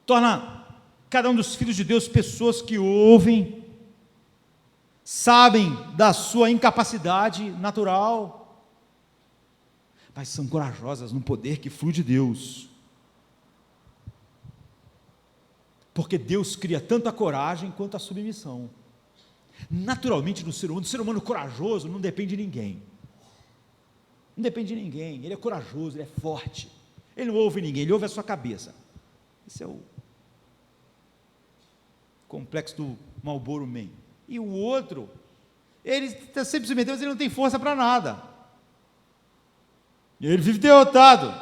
torna cada um dos filhos de Deus pessoas que ouvem, sabem da sua incapacidade natural, mas são corajosas no poder que flui de Deus, porque Deus cria tanto a coragem quanto a submissão. Naturalmente no ser humano corajoso não depende de ninguém, não depende de ninguém, ele é corajoso, ele é forte, ele não ouve ninguém, ele ouve a sua cabeça. Esse é o complexo do Marlboro Man. E o outro, ele está sempre submetido, mas ele não tem força para nada, ele vive derrotado.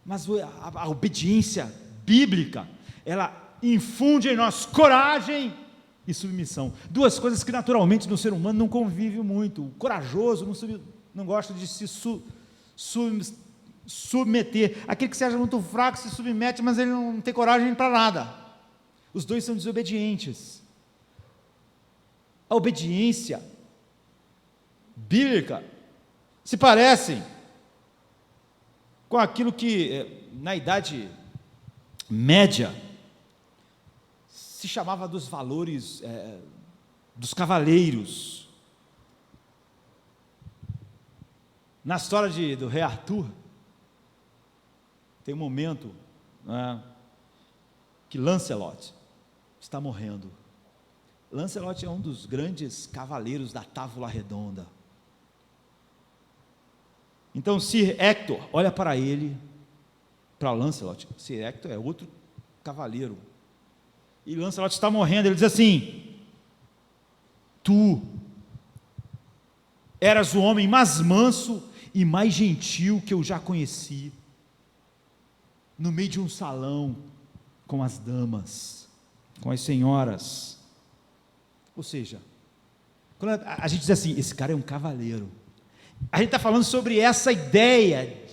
Mas a obediência bíblica, ela infunde em nós coragem e submissão, duas coisas que naturalmente no ser humano não convivem muito. O corajoso não gosta de se submeter, aquele que se acha muito fraco se submete, mas ele não tem coragem para nada. Os dois são desobedientes. A obediência bíblica se parecem com aquilo que na Idade Média, se chamava dos valores dos cavaleiros. Na história do rei Arthur, tem um momento, né, que Lancelot está morrendo. Lancelot é um dos grandes cavaleiros da Távola Redonda. Então Sir Hector olha para ele, para Lancelot. Sir Hector é outro cavaleiro. E Lancelot está morrendo. Ele diz assim: tu eras o homem mais manso e mais gentil que eu já conheci, no meio de um salão, com as damas, com as senhoras. Ou seja, quando a gente diz assim, esse cara é um cavaleiro, a gente está falando sobre essa ideia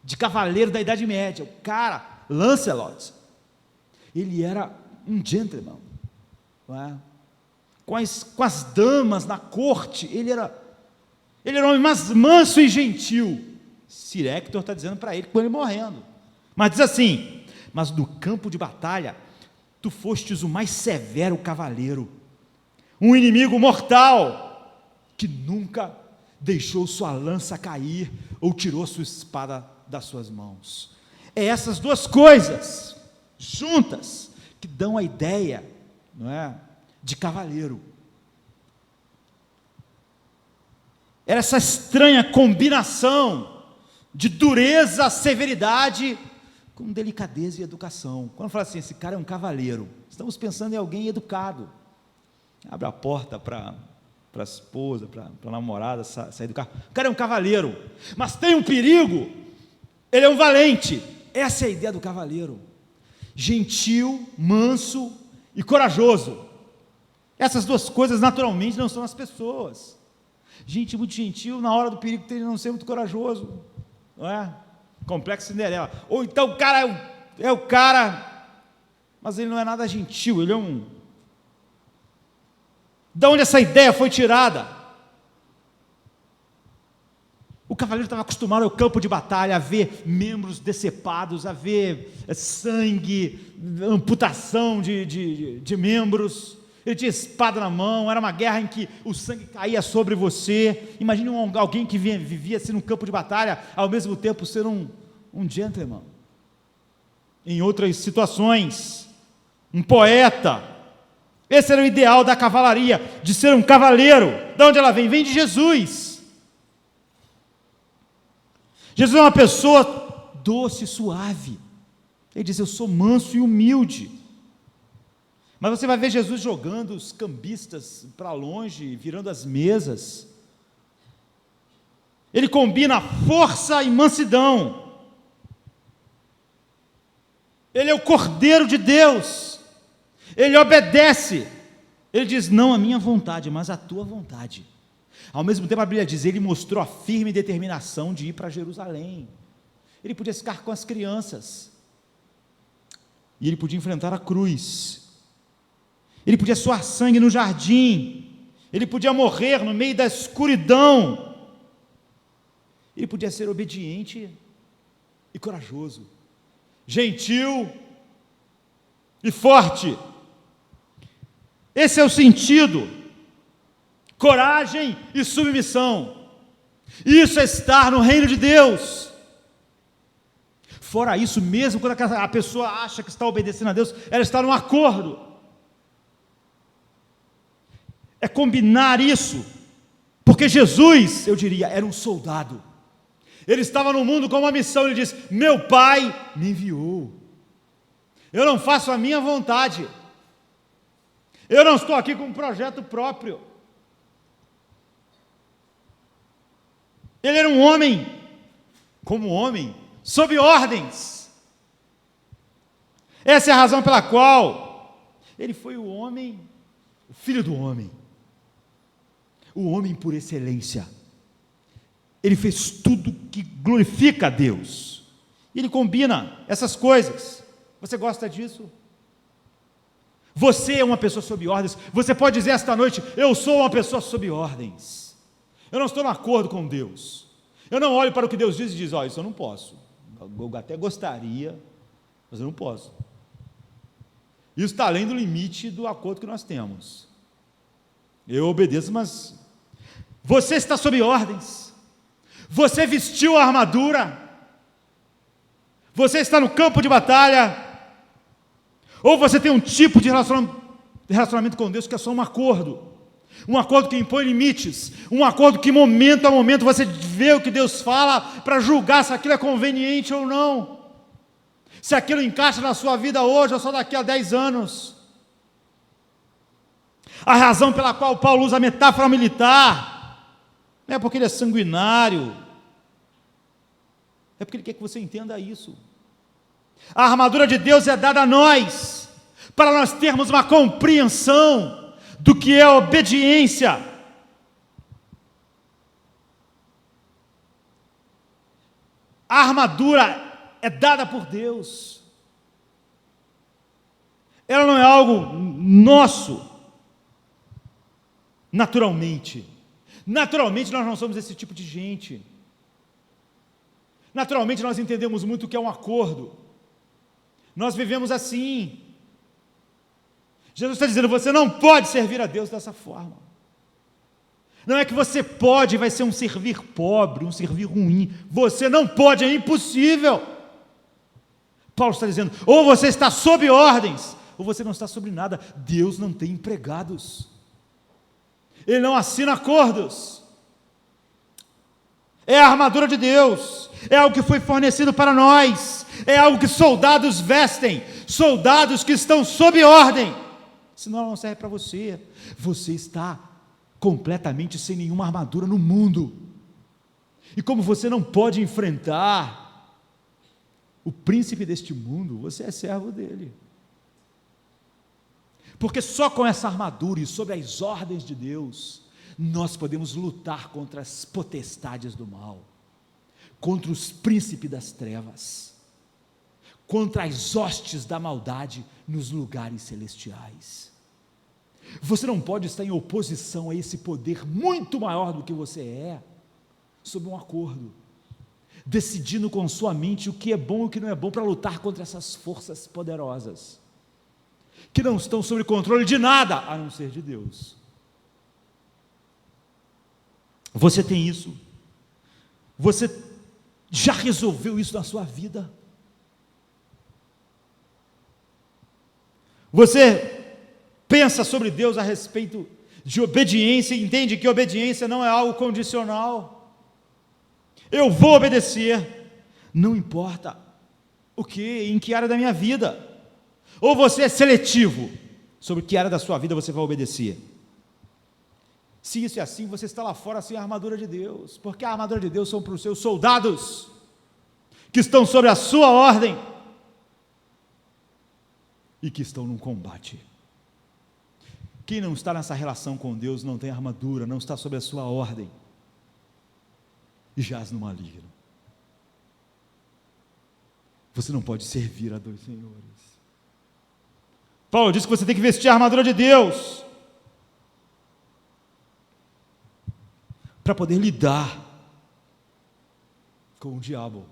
de cavaleiro da Idade Média. O cara, Lancelot, ele era um gentleman, não é? Com as damas na corte, ele era um homem mais manso e gentil. Sir Hector está dizendo para ele, com ele morrendo, mas diz assim: mas no campo de batalha, tu fostes o mais severo cavaleiro, um inimigo mortal, que nunca deixou sua lança cair, ou tirou sua espada das suas mãos. É essas duas coisas, juntas, que dão a ideia, não é, de cavaleiro. Era essa estranha combinação de dureza, severidade, com delicadeza e educação. Quando fala assim, esse cara é um cavaleiro, estamos pensando em alguém educado. Abre a porta para a esposa, para a namorada sair do carro. O cara é um cavaleiro, mas tem um perigo, ele é um valente. Essa é a ideia do cavaleiro: gentil, manso e corajoso. Essas duas coisas naturalmente não são as pessoas. Gente muito gentil, na hora do perigo tem de não ser muito corajoso, não é? Complexo Cinderela. Ou então o cara é o cara, mas ele não é nada gentil, ele é um... De onde essa ideia foi tirada? O cavaleiro estava acostumado ao campo de batalha, a ver membros decepados, a ver sangue, amputação de membros. Ele tinha espada na mão, era uma guerra em que o sangue caía sobre você. Imagine alguém que vivia assim no campo de batalha, ao mesmo tempo ser um gentleman. Em outras situações, um poeta. Esse era o ideal da cavalaria, de ser um cavaleiro. De onde ela vem? Vem de Jesus. Jesus é uma pessoa doce, suave. Ele diz: eu sou manso e humilde. Mas você vai ver Jesus jogando os cambistas para longe, virando as mesas. Ele combina força e mansidão. Ele é o Cordeiro de Deus. Ele obedece. Ele diz: não a minha vontade, mas a tua vontade. Ao mesmo tempo a Bíblia diz: ele mostrou a firme determinação de ir para Jerusalém. Ele podia ficar com as crianças. E ele podia enfrentar a cruz. Ele podia suar sangue no jardim. Ele podia morrer no meio da escuridão. Ele podia ser obediente e corajoso, gentil e forte. Esse é o sentido: coragem e submissão. Isso é estar no reino de Deus. Fora isso, mesmo quando a pessoa acha que está obedecendo a Deus, ela está num acordo. É combinar isso, porque Jesus, eu diria, era um soldado. Ele estava no mundo com uma missão. Ele diz: meu Pai me enviou. Eu não faço a minha vontade. Eu não estou aqui com um projeto próprio. Ele era um homem, como homem, sob ordens. Essa é a razão pela qual ele foi o homem, o filho do homem, o homem por excelência. Ele fez tudo que glorifica a Deus. E ele combina essas coisas. Você gosta disso? Você é uma pessoa sob ordens. Você pode dizer esta noite: eu sou uma pessoa sob ordens. Eu não estou no acordo com Deus. Eu não olho para o que Deus diz e diz: ó, isso eu não posso. Eu até gostaria, mas eu não posso. Isso está além do limite do acordo que nós temos. Eu obedeço, mas você está sob ordens. Você vestiu a armadura. Você está no campo de batalha. Ou você tem um tipo de relacionamento com Deus que é só um acordo que impõe limites, um acordo que momento a momento você vê o que Deus fala para julgar se aquilo é conveniente ou não, se aquilo encaixa na sua vida hoje ou só daqui a 10 anos. A razão pela qual Paulo usa a metáfora militar não é porque ele é sanguinário, é porque ele quer que você entenda isso. A armadura de Deus é dada a nós, para nós termos uma compreensão do que é obediência. A armadura é dada por Deus. Ela não é algo nosso, naturalmente. Naturalmente nós não somos esse tipo de gente. Naturalmente nós entendemos muito o que é um acordo. Nós vivemos assim. Jesus está dizendo, você não pode servir a Deus dessa forma. Não é que você pode, vai ser um servir pobre, um servir ruim. Você não pode, é impossível. Paulo está dizendo, ou você está sob ordens, ou você não está sobre nada. Deus não tem empregados. Ele não assina acordos. É a armadura de Deus. É algo que foi fornecido para nós. É algo que soldados vestem. Soldados que estão sob ordem. Senão ela não serve para você. Você está completamente sem nenhuma armadura no mundo. E como você não pode enfrentar o príncipe deste mundo, você é servo dele. Porque só com essa armadura e sob as ordens de Deus, nós podemos lutar contra as potestades do mal, contra os príncipes das trevas, contra as hostes da maldade nos lugares celestiais. Você não pode estar em oposição a esse poder muito maior do que você é, sob um acordo, decidindo com sua mente o que é bom e o que não é bom para lutar contra essas forças poderosas, que não estão sob controle de nada, a não ser de Deus. Você tem isso? Você já resolveu isso na sua vida? Você pensa sobre Deus a respeito de obediência e entende que obediência não é algo condicional? Eu vou obedecer, não importa o que, em que área da minha vida. Ou você é seletivo sobre que área da sua vida você vai obedecer? Se isso é assim, você está lá fora sem a armadura de Deus, porque a armadura de Deus são para os seus soldados, que estão sob a sua ordem, e que estão num combate. Quem não está nessa relação com Deus, não tem armadura, não está sob a sua ordem, e jaz no maligno. Você não pode servir a dois senhores. Paulo diz que você tem que vestir a armadura de Deus, para poder lidar com o diabo,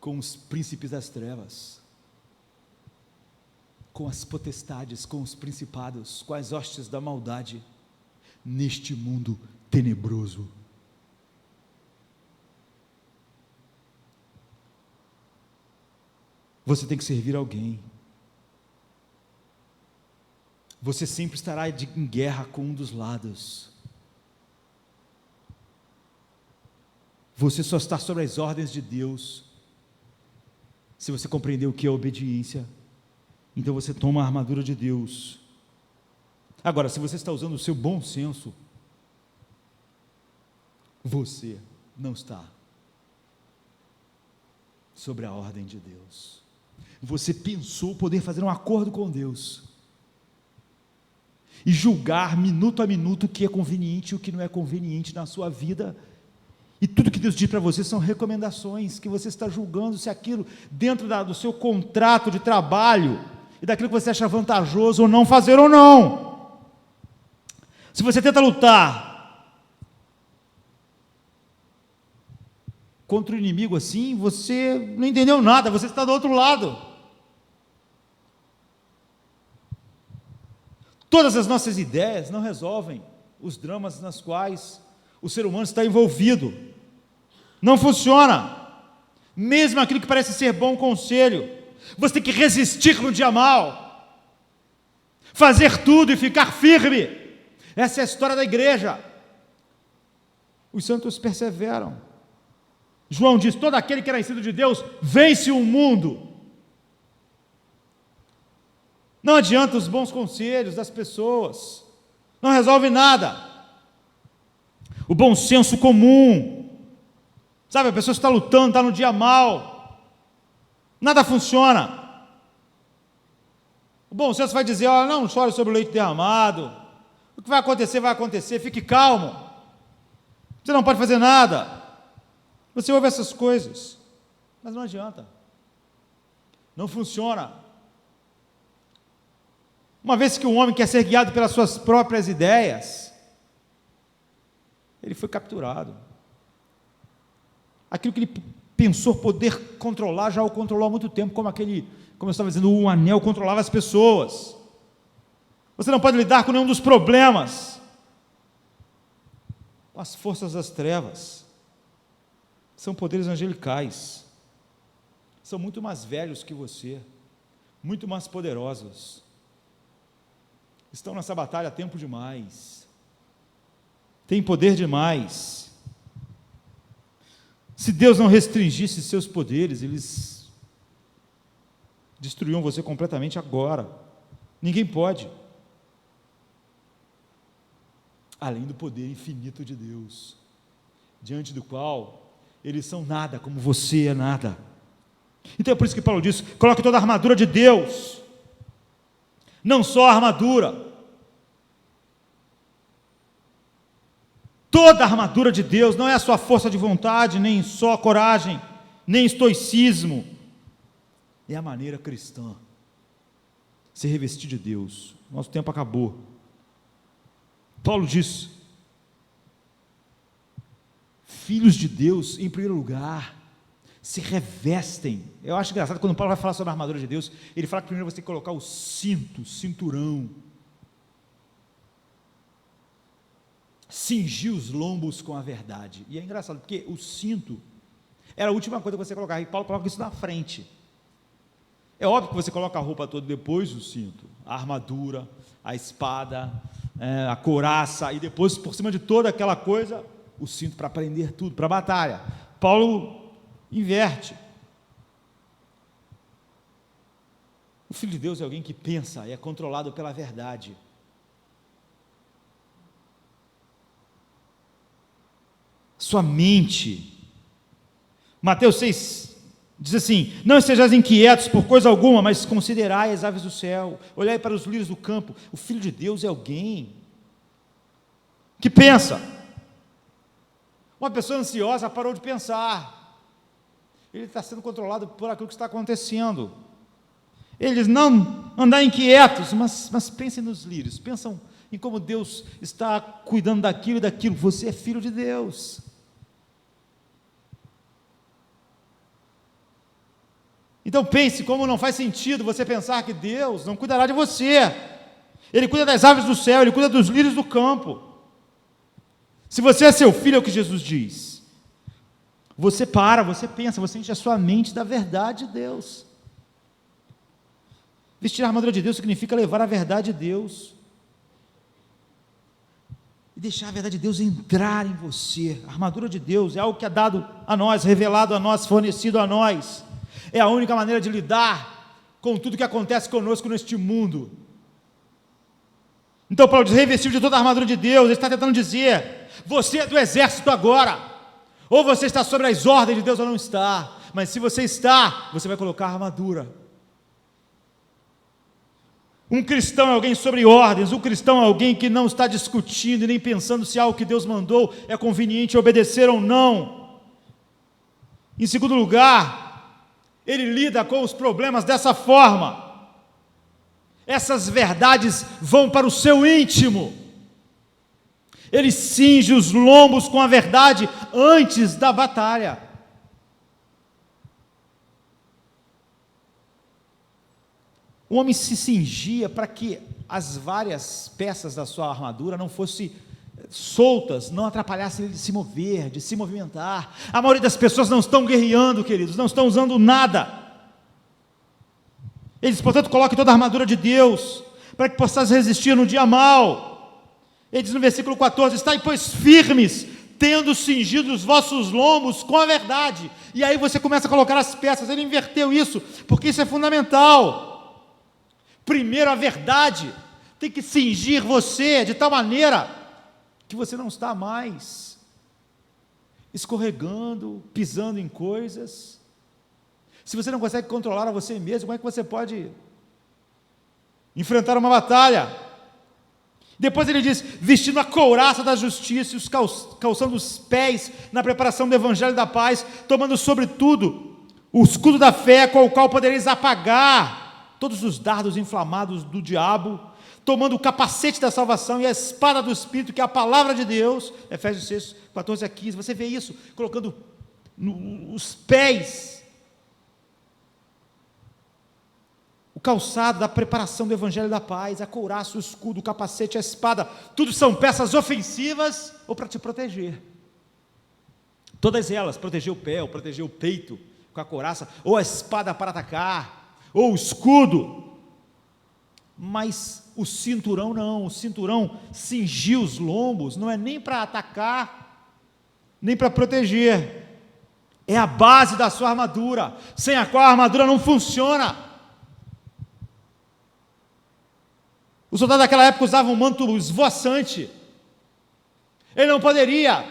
com os príncipes das trevas, com as potestades, com os principados, com as hostes da maldade, neste mundo tenebroso. Você tem que servir alguém. Você sempre estará em guerra com um dos lados. Você só está sob as ordens de Deus se você compreender o que é obediência. Então você toma a armadura de Deus. Agora, se você está usando o seu bom senso, você não está sobre a ordem de Deus. Você pensou poder fazer um acordo com Deus e julgar minuto a minuto o que é conveniente e o que não é conveniente na sua vida. E tudo que Deus diz para você são recomendações, que você está julgando se aquilo dentro do seu contrato de trabalho e daquilo que você acha vantajoso ou não fazer ou não. Se você tenta lutar contra o inimigo assim, você não entendeu nada, você está do outro lado. Todas as nossas ideias não resolvem os dramas nas quais o ser humano está envolvido. Não funciona. Mesmo aquilo que parece ser bom conselho, você tem que resistir no dia mal, fazer tudo e ficar firme. Essa é a história da igreja. Os santos perseveram. João diz: todo aquele que é nascido de Deus vence o mundo. Não adianta os bons conselhos das pessoas, não resolve nada. O bom senso comum, sabe, a pessoa está lutando, está no dia mal, nada funciona. O bom senso vai dizer: olha, não chore sobre o leite derramado, o que vai acontecer, fique calmo, você não pode fazer nada. Você ouve essas coisas, mas não adianta, não funciona. Uma vez que o homem quer ser guiado pelas suas próprias ideias, ele foi capturado. Aquilo que ele pensou poder controlar, já o controlou há muito tempo, como eu estava dizendo, um anel controlava as pessoas. Você não pode lidar com nenhum dos problemas, com as forças das trevas. São poderes angelicais, são muito mais velhos que você, muito mais poderosos. Estão nessa batalha há tempo demais, têm poder demais. Se Deus não restringisse seus poderes, eles destruíam você completamente agora. Ninguém pode, além do poder infinito de Deus, diante do qual eles são nada, como você é nada. Então é por isso que Paulo diz: coloque toda a armadura de Deus, não só a armadura, toda a armadura de Deus, não é a sua força de vontade, nem só coragem, nem estoicismo, é a maneira cristã, se revestir de Deus. Nosso tempo acabou. Paulo diz: filhos de Deus, em primeiro lugar, se revestem. Eu acho engraçado quando Paulo vai falar sobre a armadura de Deus, ele fala que primeiro você tem que colocar o cinto, o cinturão, cingir os lombos com a verdade. E é engraçado, porque o cinto era a última coisa que você colocava, e Paulo coloca isso na frente. É óbvio que você coloca a roupa toda depois do cinto, a armadura, a espada, a couraça, e depois, por cima de toda aquela coisa, o cinto para prender tudo, para a batalha. Paulo inverte. O Filho de Deus é alguém que pensa e é controlado pela verdade. Sua mente. Mateus 6 diz assim: não estejais inquietos por coisa alguma, mas considerai as aves do céu, olhai para os lírios do campo. O Filho de Deus é alguém que pensa. Uma pessoa ansiosa parou de pensar. Ele está sendo controlado por aquilo que está acontecendo. Ele diz: não andar inquietos, mas pensem nos lírios, pensam em como Deus está cuidando daquilo e daquilo. Você é filho de Deus. Então pense como não faz sentido você pensar que Deus não cuidará de você. Ele cuida das aves do céu, Ele cuida dos lírios do campo. Se você é seu filho, é o que Jesus diz. Você pensa, você enche a sua mente da verdade de Deus. Vestir a armadura de Deus significa levar a verdade de Deus. E deixar a verdade de Deus entrar em você. A armadura de Deus é algo que é dado a nós, revelado a nós, fornecido a nós. É a única maneira de lidar com tudo que acontece conosco neste mundo. Então Paulo diz: revestiu de toda a armadura de Deus. Ele está tentando dizer: você é do exército agora, ou você está sobre as ordens de Deus ou não está, mas se você está, você vai colocar a armadura. Um cristão é alguém sobre ordens, um cristão é alguém que não está discutindo e nem pensando se algo que Deus mandou é conveniente obedecer ou não. Em segundo lugar, ele lida com os problemas dessa forma. Essas verdades vão para o seu íntimo. Ele cinge os lombos com a verdade antes da batalha. O homem se cingia para que as várias peças da sua armadura não fossem soltas, não atrapalhassem ele de se mover, de se movimentar. A maioria das pessoas não estão guerreando, queridos, não estão usando nada. Eles, portanto, coloquem toda a armadura de Deus, para que possais resistir no dia mau. Ele diz no versículo 14: estai, pois, firmes, tendo cingido os vossos lombos com a verdade. E aí você começa a colocar as peças. Ele inverteu isso, porque isso é fundamental. Primeiro, a verdade tem que cingir você de tal maneira que você não está mais escorregando, pisando em coisas. Se você não consegue controlar a você mesmo, como é que você pode enfrentar uma batalha? Depois ele diz: vestindo a couraça da justiça e os calçando os pés na preparação do evangelho da paz, tomando sobretudo o escudo da fé, com o qual podereis apagar todos os dardos inflamados do diabo, tomando o capacete da salvação e a espada do Espírito, que é a palavra de Deus. Efésios 6, 14 a 15, você vê isso, colocando os pés, o calçado da preparação do evangelho da paz, a couraça, o escudo, o capacete, a espada, tudo são peças ofensivas ou para te proteger. Todas elas, proteger o pé, ou proteger o peito com a couraça, ou a espada para atacar, ou o escudo. Mas o cinturão não, o cinturão cingir os lombos, não é nem para atacar, nem para proteger, é a base da sua armadura, sem a qual a armadura não funciona. O soldado daquela época usava um manto esvoaçante, ele não poderia,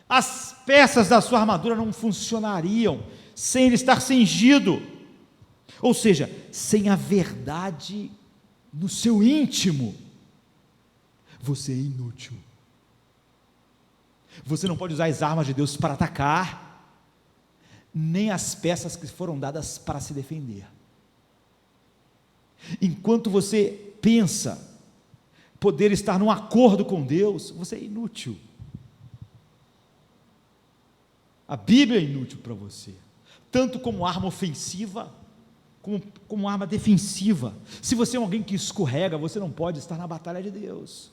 as peças da sua armadura não funcionariam sem ele estar cingido, ou seja, sem a verdade no seu íntimo. Você é inútil. Você não pode usar as armas de Deus para atacar, nem as peças que foram dadas para se defender. Enquanto você pensa poder estar num acordo com Deus, você é inútil. A Bíblia é inútil para você, tanto como arma ofensiva, como arma defensiva. Se você é alguém que escorrega, você não pode estar na batalha de Deus.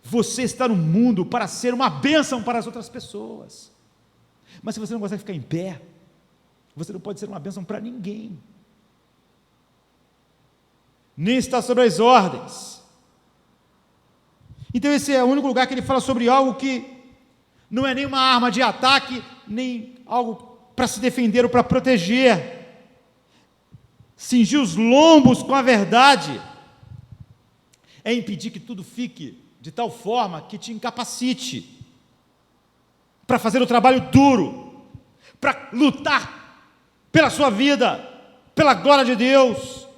Você está no mundo para ser uma bênção para as outras pessoas, mas se você não consegue ficar em pé, você não pode ser uma bênção para ninguém, nem está sobre as ordens. Então esse é o único lugar que ele fala sobre algo que não é nem uma arma de ataque, nem algo para se defender ou para proteger. Cingir os lombos com a verdade é impedir que tudo fique de tal forma que te incapacite para fazer o trabalho duro, para lutar pela sua vida, pela glória de Deus,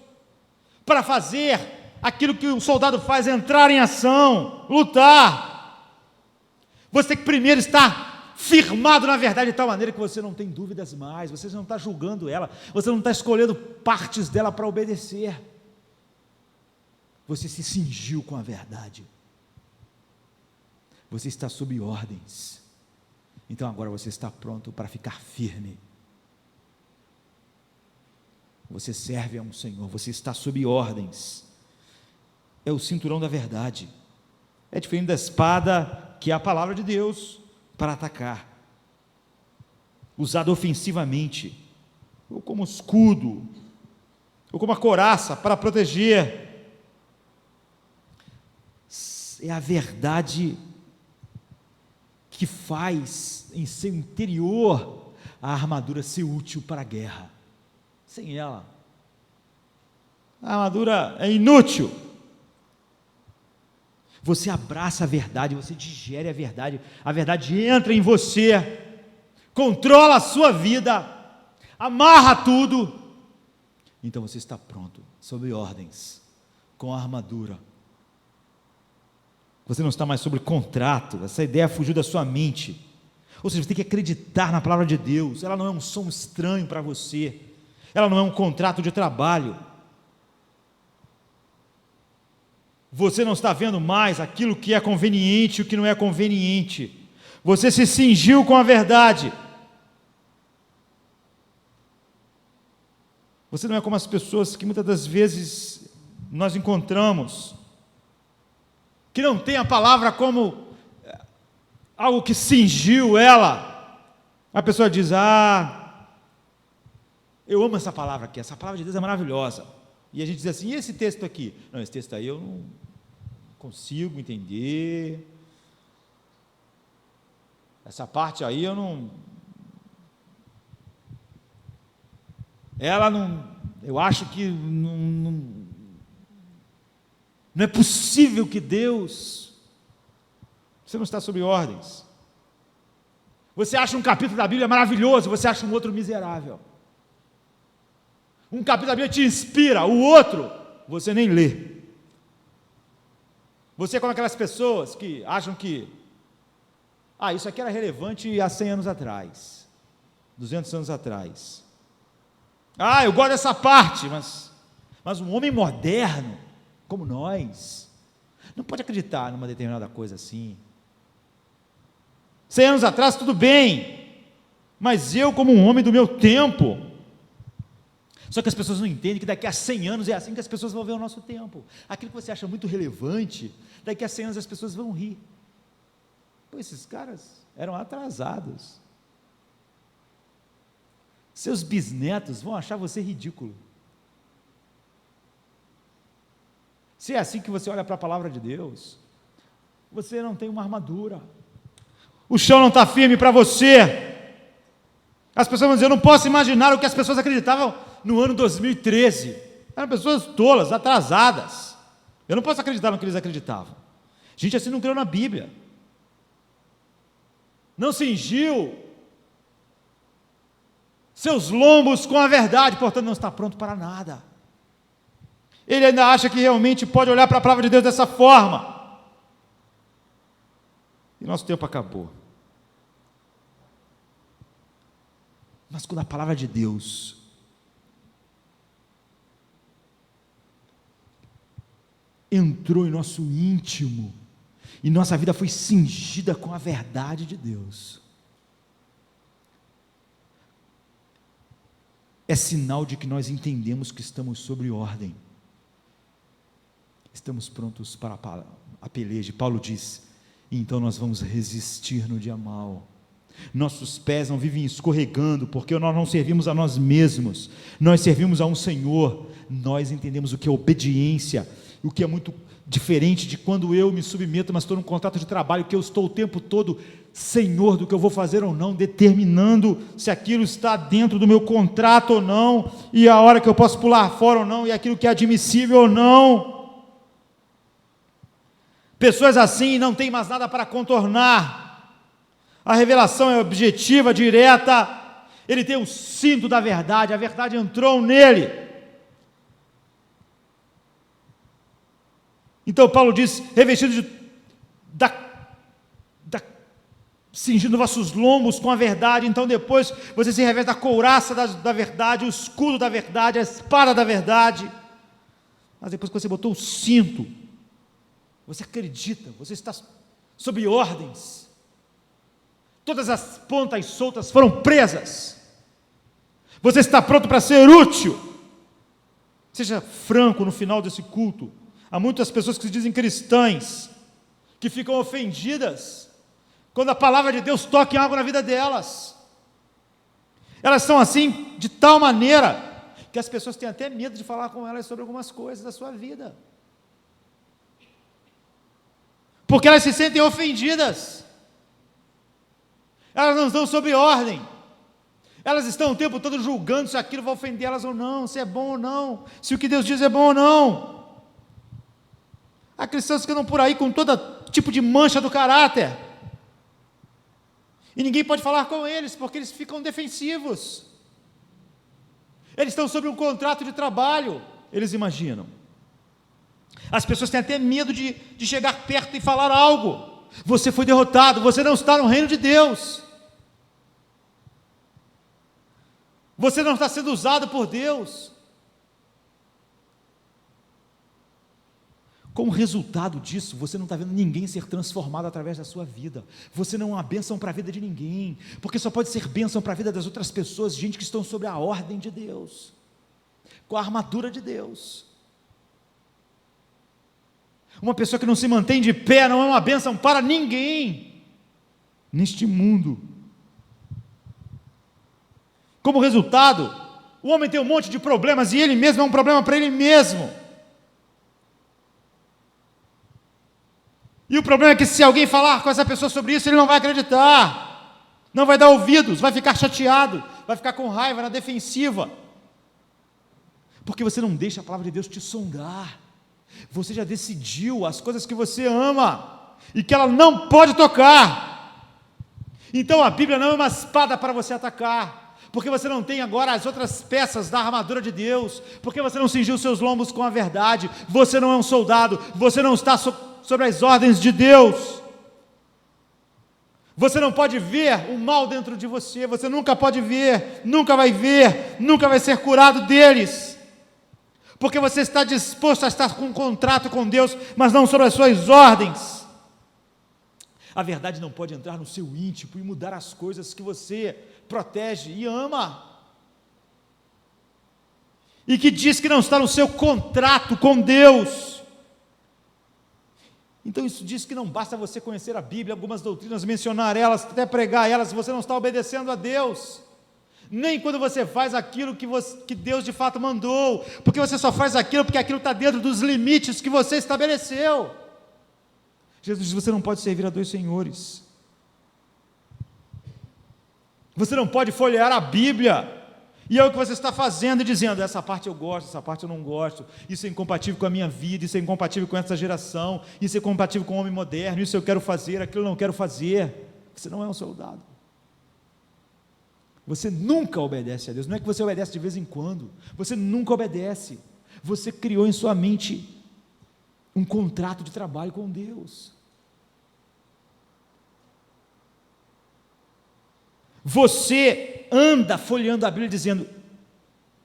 para fazer aquilo que o soldado faz, entrar em ação, lutar. Você tem que primeiro estar firmado na verdade de tal maneira que você não tem dúvidas mais, você não está julgando ela, você não está escolhendo partes dela para obedecer, você se cingiu com a verdade, você está sob ordens, então agora você está pronto para ficar firme, você serve a um Senhor, você está sob ordens, é o cinturão da verdade, é diferente da espada, que é a palavra de Deus, para atacar, usado ofensivamente, ou como escudo, ou como a couraça para proteger. É a verdade que faz em seu interior a armadura ser útil para a guerra. Sem ela, a armadura é inútil. Você abraça a verdade, você digere a verdade entra em você, controla a sua vida, amarra tudo, então você está pronto, sob ordens, com a armadura. Você não está mais sobre contrato, essa ideia fugiu da sua mente, ou seja, você tem que acreditar na palavra de Deus, ela não é um som estranho para você, ela não é um contrato de trabalho. Você não está vendo mais aquilo que é conveniente e o que não é conveniente. Você se cingiu com a verdade. Você não é como as pessoas que muitas das vezes nós encontramos, que não tem a palavra como algo que cingiu ela. A pessoa diz: eu amo essa palavra aqui, essa palavra de Deus é maravilhosa. E a gente diz assim: e esse texto aqui? Não, esse texto aí eu não consigo entender. Essa parte aí eu não... Ela não... Eu acho que não é possível que Deus... Você não está sob ordens. Você acha um capítulo da Bíblia maravilhoso, você acha um outro miserável. Um capítulo da Bíblia te inspira, o outro você nem lê. Você é como aquelas pessoas que acham que isso aqui era relevante há 100 anos atrás, 200 anos atrás. Eu gosto dessa parte, mas um homem moderno, como nós, não pode acreditar numa determinada coisa assim. 100 anos atrás, tudo bem, mas eu, como um homem do meu tempo... Só que as pessoas não entendem que daqui a 100 anos é assim que as pessoas vão ver o nosso tempo. Aquilo que você acha muito relevante, daqui a 100 anos as pessoas vão rir. Pô, esses caras eram atrasados. Seus bisnetos vão achar você ridículo. Se é assim que você olha para a palavra de Deus, você não tem uma armadura. O chão não está firme para você. As pessoas vão dizer: eu não posso imaginar o que as pessoas acreditavam no ano 2013. Eram pessoas tolas, atrasadas. Eu não posso acreditar no que eles acreditavam. Gente assim não creu na Bíblia. Não cingiu seus lombos com a verdade, portanto não está pronto para nada. Ele ainda acha que realmente pode olhar para a palavra de Deus dessa forma. E nosso tempo acabou. Mas quando a palavra de Deus entrou em nosso íntimo, e nossa vida foi cingida com a verdade de Deus, é sinal de que nós entendemos que estamos sob ordem, estamos prontos para a peleja. Paulo diz: então nós vamos resistir no dia mau. Nossos pés não vivem escorregando, porque nós não servimos a nós mesmos, nós servimos a um Senhor. Nós entendemos o que é obediência, o que é muito diferente de quando eu me submeto, mas estou num contrato de trabalho, que eu estou o tempo todo senhor do que eu vou fazer ou não, determinando se aquilo está dentro do meu contrato ou não, e a hora que eu posso pular fora ou não, e aquilo que é admissível ou não. Pessoas assim não têm mais nada para contornar. A revelação é objetiva, direta. Ele tem o cinto da verdade, a verdade entrou nele. Então Paulo diz: revestido cingindo vossos lombos com a verdade. Então depois você se reveste da couraça da verdade, o escudo da verdade, a espada da verdade. Mas depois que você botou o cinto, você acredita, você está sob ordens. Todas as pontas soltas foram presas. Você está pronto para ser útil. Seja franco no final desse culto. Há muitas pessoas que se dizem cristãs, que ficam ofendidas quando a palavra de Deus toca em algo na vida delas. Elas são assim de tal maneira que as pessoas têm até medo de falar com elas sobre algumas coisas da sua vida, porque elas se sentem ofendidas. Elas não estão sob ordem. Elas estão o tempo todo julgando se aquilo vai ofender elas ou não, se é bom ou não, se o que Deus diz é bom ou não. Há cristãos que andam por aí com todo tipo de mancha do caráter, e ninguém pode falar com eles, porque eles ficam defensivos. Eles estão sob um contrato de trabalho, eles imaginam. As pessoas têm até medo de chegar perto e falar algo. Você foi derrotado, você não está no reino de Deus. Você não está sendo usado por Deus. Como resultado disso, você não está vendo ninguém ser transformado através da sua vida. Você não é uma bênção para a vida de ninguém, porque só pode ser bênção para a vida das outras pessoas, gente que estão sob a ordem de Deus. com a armadura de Deus. Uma pessoa que não se mantém de pé não é uma bênção para ninguém neste mundo. Como resultado, o homem tem um monte de problemas e ele mesmo é um problema para ele mesmo. E o problema é que se alguém falar com essa pessoa sobre isso, ele não vai acreditar, não vai dar ouvidos, vai ficar chateado, vai ficar com raiva, na defensiva, porque você não deixa a palavra de Deus te sondar. Você já decidiu as coisas que você ama e que ela não pode tocar. Então a Bíblia não é uma espada para você atacar, porque você não tem agora as outras peças da armadura de Deus, porque você não cingiu seus lombos com a verdade, você não é um soldado, você não está sobre as ordens de Deus. Você não pode ver o mal dentro de você, você nunca pode ver, nunca vai ser curado deles, porque você está disposto a estar com um contrato com Deus, mas não sobre as suas ordens. A verdade não pode entrar no seu íntimo e mudar as coisas que você protege e ama, e que diz que não está no seu contrato com Deus. Então isso diz que não basta você conhecer a Bíblia, algumas doutrinas, mencionar elas, até pregar elas, você não está obedecendo a Deus, nem quando você faz aquilo que Deus de fato mandou, porque você só faz aquilo porque aquilo está dentro dos limites que você estabeleceu. Jesus diz: você não pode servir a dois senhores, você não pode folhear a Bíblia, e é o que você está fazendo e dizendo: essa parte eu gosto, essa parte eu não gosto, isso é incompatível com a minha vida, isso é incompatível com essa geração, isso é incompatível com o homem moderno, isso eu quero fazer, aquilo eu não quero fazer. Você não é um soldado, você nunca obedece a Deus. Não é que você obedece de vez em quando, você nunca obedece. Você criou em sua mente um contrato de trabalho com Deus. Você anda folheando a Bíblia dizendo: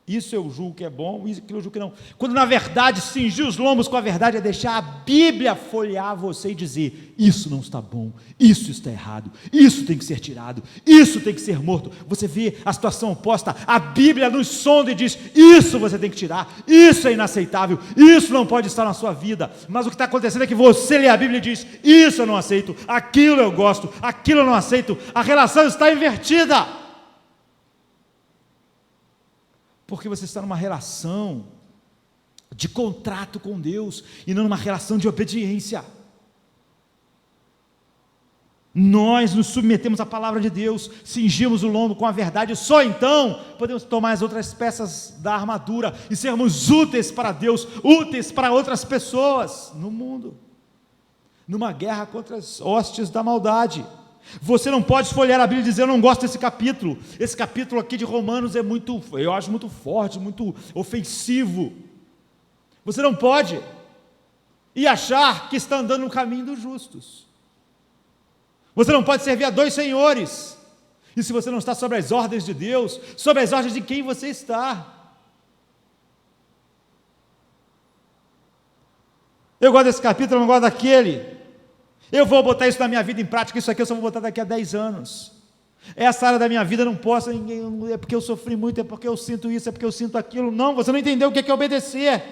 isso eu julgo que é bom, isso aquilo eu julgo que não, quando na verdade cingir os lombos com a verdade é deixar a Bíblia folhear você e dizer: isso não está bom, isso está errado, isso tem que ser tirado, isso tem que ser morto. Você vê a situação oposta, a Bíblia nos sonda e diz: isso você tem que tirar, isso é inaceitável, isso não pode estar na sua vida. Mas o que está acontecendo é que você lê a Bíblia e diz: isso eu não aceito, aquilo eu gosto, aquilo eu não aceito. A relação está invertida, porque você está numa relação de contrato com Deus e não numa relação de obediência. Nós nos submetemos à palavra de Deus, cingimos o lombo com a verdade, só então podemos tomar as outras peças da armadura e sermos úteis para Deus, úteis para outras pessoas no mundo, numa guerra contra as hostes da maldade. Você não pode folhear a Bíblia e dizer: eu não gosto desse capítulo, esse capítulo aqui de Romanos é muito, eu acho muito forte, muito ofensivo. Você não pode, e achar que está andando no caminho dos justos. Você não pode servir a dois senhores, e se você não está sobre as ordens de Deus, sobre as ordens de quem você está. Eu gosto desse capítulo, eu não gosto daquele. Eu vou botar isso na minha vida em prática, isso aqui eu só vou botar daqui a 10 anos. Essa área da minha vida não posso, é porque eu sofri muito, é porque eu sinto isso, é porque eu sinto aquilo. Não, você não entendeu o que é obedecer.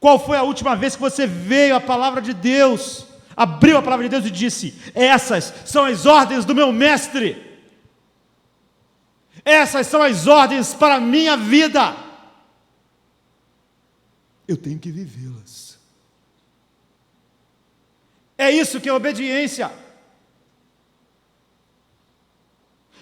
Qual foi a última vez que você veio à palavra de Deus, abriu a palavra de Deus e disse: essas são as ordens do meu mestre, essas são as ordens para a minha vida, eu tenho que vivê-las. É isso que é obediência.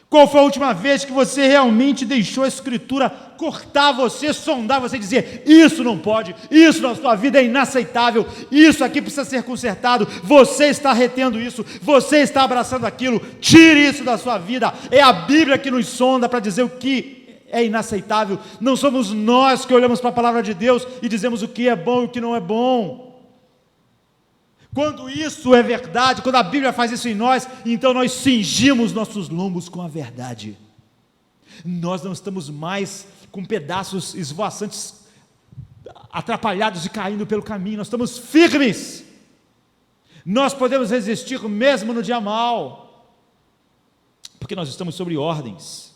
Qual foi a última vez que você realmente deixou a Escritura cortar você, sondar você e dizer: isso não pode, isso na sua vida é inaceitável, isso aqui precisa ser consertado, você está retendo isso, você está abraçando aquilo, tire isso da sua vida. É a Bíblia que nos sonda para dizer o que é inaceitável, não somos nós que olhamos para a palavra de Deus e dizemos o que é bom e o que não é bom. Quando isso é verdade, quando a Bíblia faz isso em nós, então nós cingimos nossos lombos com a verdade. Nós não estamos mais com pedaços esvoaçantes, atrapalhados e caindo pelo caminho, nós estamos firmes. Nós podemos resistir mesmo no dia mau, porque nós estamos sobre ordens.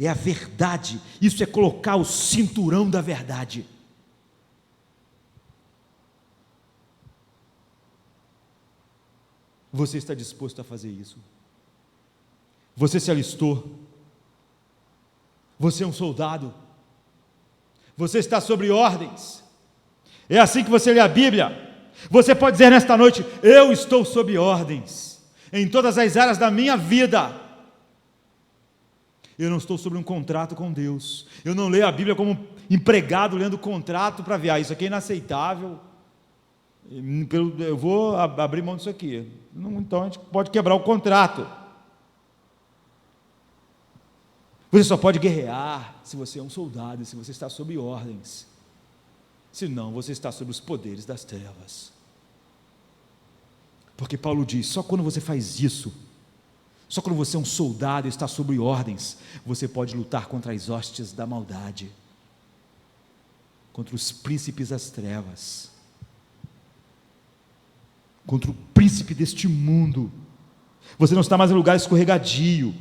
é a verdade, isso é colocar o cinturão da verdade. Você está disposto a fazer isso? Você se alistou? Você é um soldado? Você está sobre ordens? É assim que você lê a Bíblia? Você pode dizer nesta noite: eu estou sob ordens, em todas as áreas da minha vida. Eu não estou sobre um contrato com Deus. Eu não leio a Bíblia como um empregado lendo contrato para ver, isso aqui é inaceitável, eu vou abrir mão disso aqui. Então a gente pode quebrar o contrato. Você só pode guerrear se você é um soldado, se você está sob ordens. Senão você está sob os poderes das trevas. Porque Paulo diz, só quando você faz isso, só quando você é um soldado e está sob ordens, você pode lutar contra as hostes da maldade, contra os príncipes das trevas, contra o príncipe deste mundo. Você não está mais em lugar escorregadio.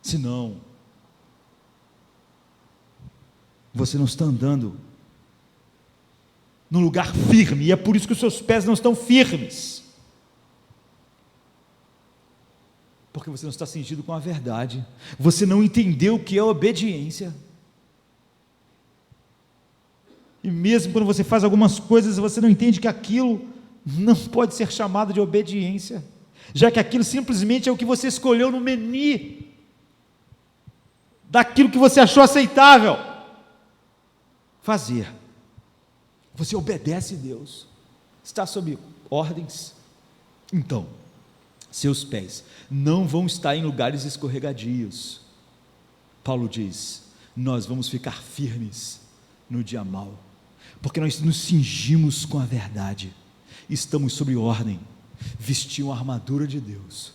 Senão, você não está andando num lugar firme, e é por isso que os seus pés não estão firmes, porque você não está cingido com a verdade, você não entendeu o que é obediência, e mesmo quando você faz algumas coisas, você não entende que aquilo não pode ser chamado de obediência, já que aquilo simplesmente é o que você escolheu no menu, daquilo que você achou aceitável fazer. Você obedece a Deus, está sob ordens, então seus pés não vão estar em lugares escorregadios. Paulo diz, nós vamos ficar firmes no dia mau, porque nós nos cingimos com a verdade, estamos sob ordem, vestimos a armadura de Deus.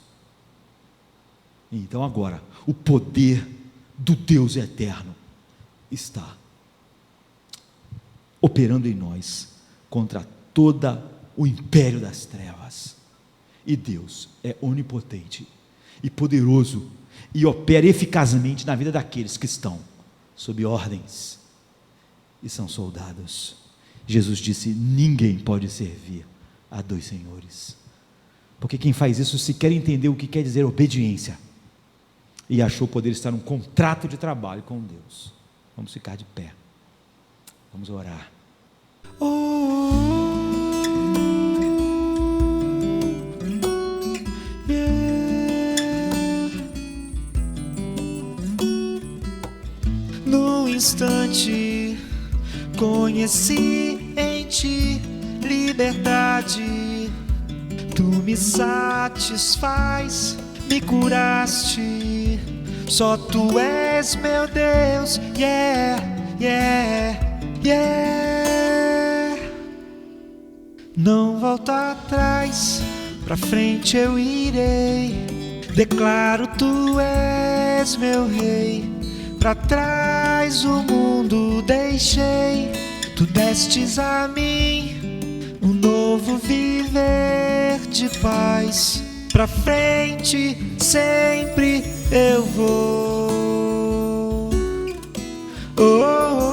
Então agora, o poder do Deus eterno está operando em nós contra todo o império das trevas, e Deus é onipotente e poderoso e opera eficazmente na vida daqueles que estão sob ordens e são soldados. Jesus disse, ninguém pode servir a dois senhores, porque quem faz isso sequer entendeu o que quer dizer obediência, e achou poder estar num contrato de trabalho com Deus. Vamos ficar de pé, vamos orar. No instante conheci em ti liberdade, tu me satisfaz, me curaste, só tu és meu Deus, yeah, yeah, yeah. Não volto atrás, pra frente eu irei, declaro tu és meu rei, pra trás o mundo deixei, tu destes a mim um novo viver de paz, pra frente sempre eu vou. Oh, oh, oh.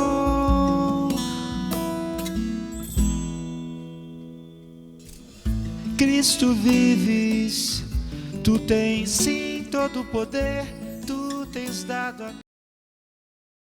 Cristo vives, tu tens sim todo o poder, tu tens dado a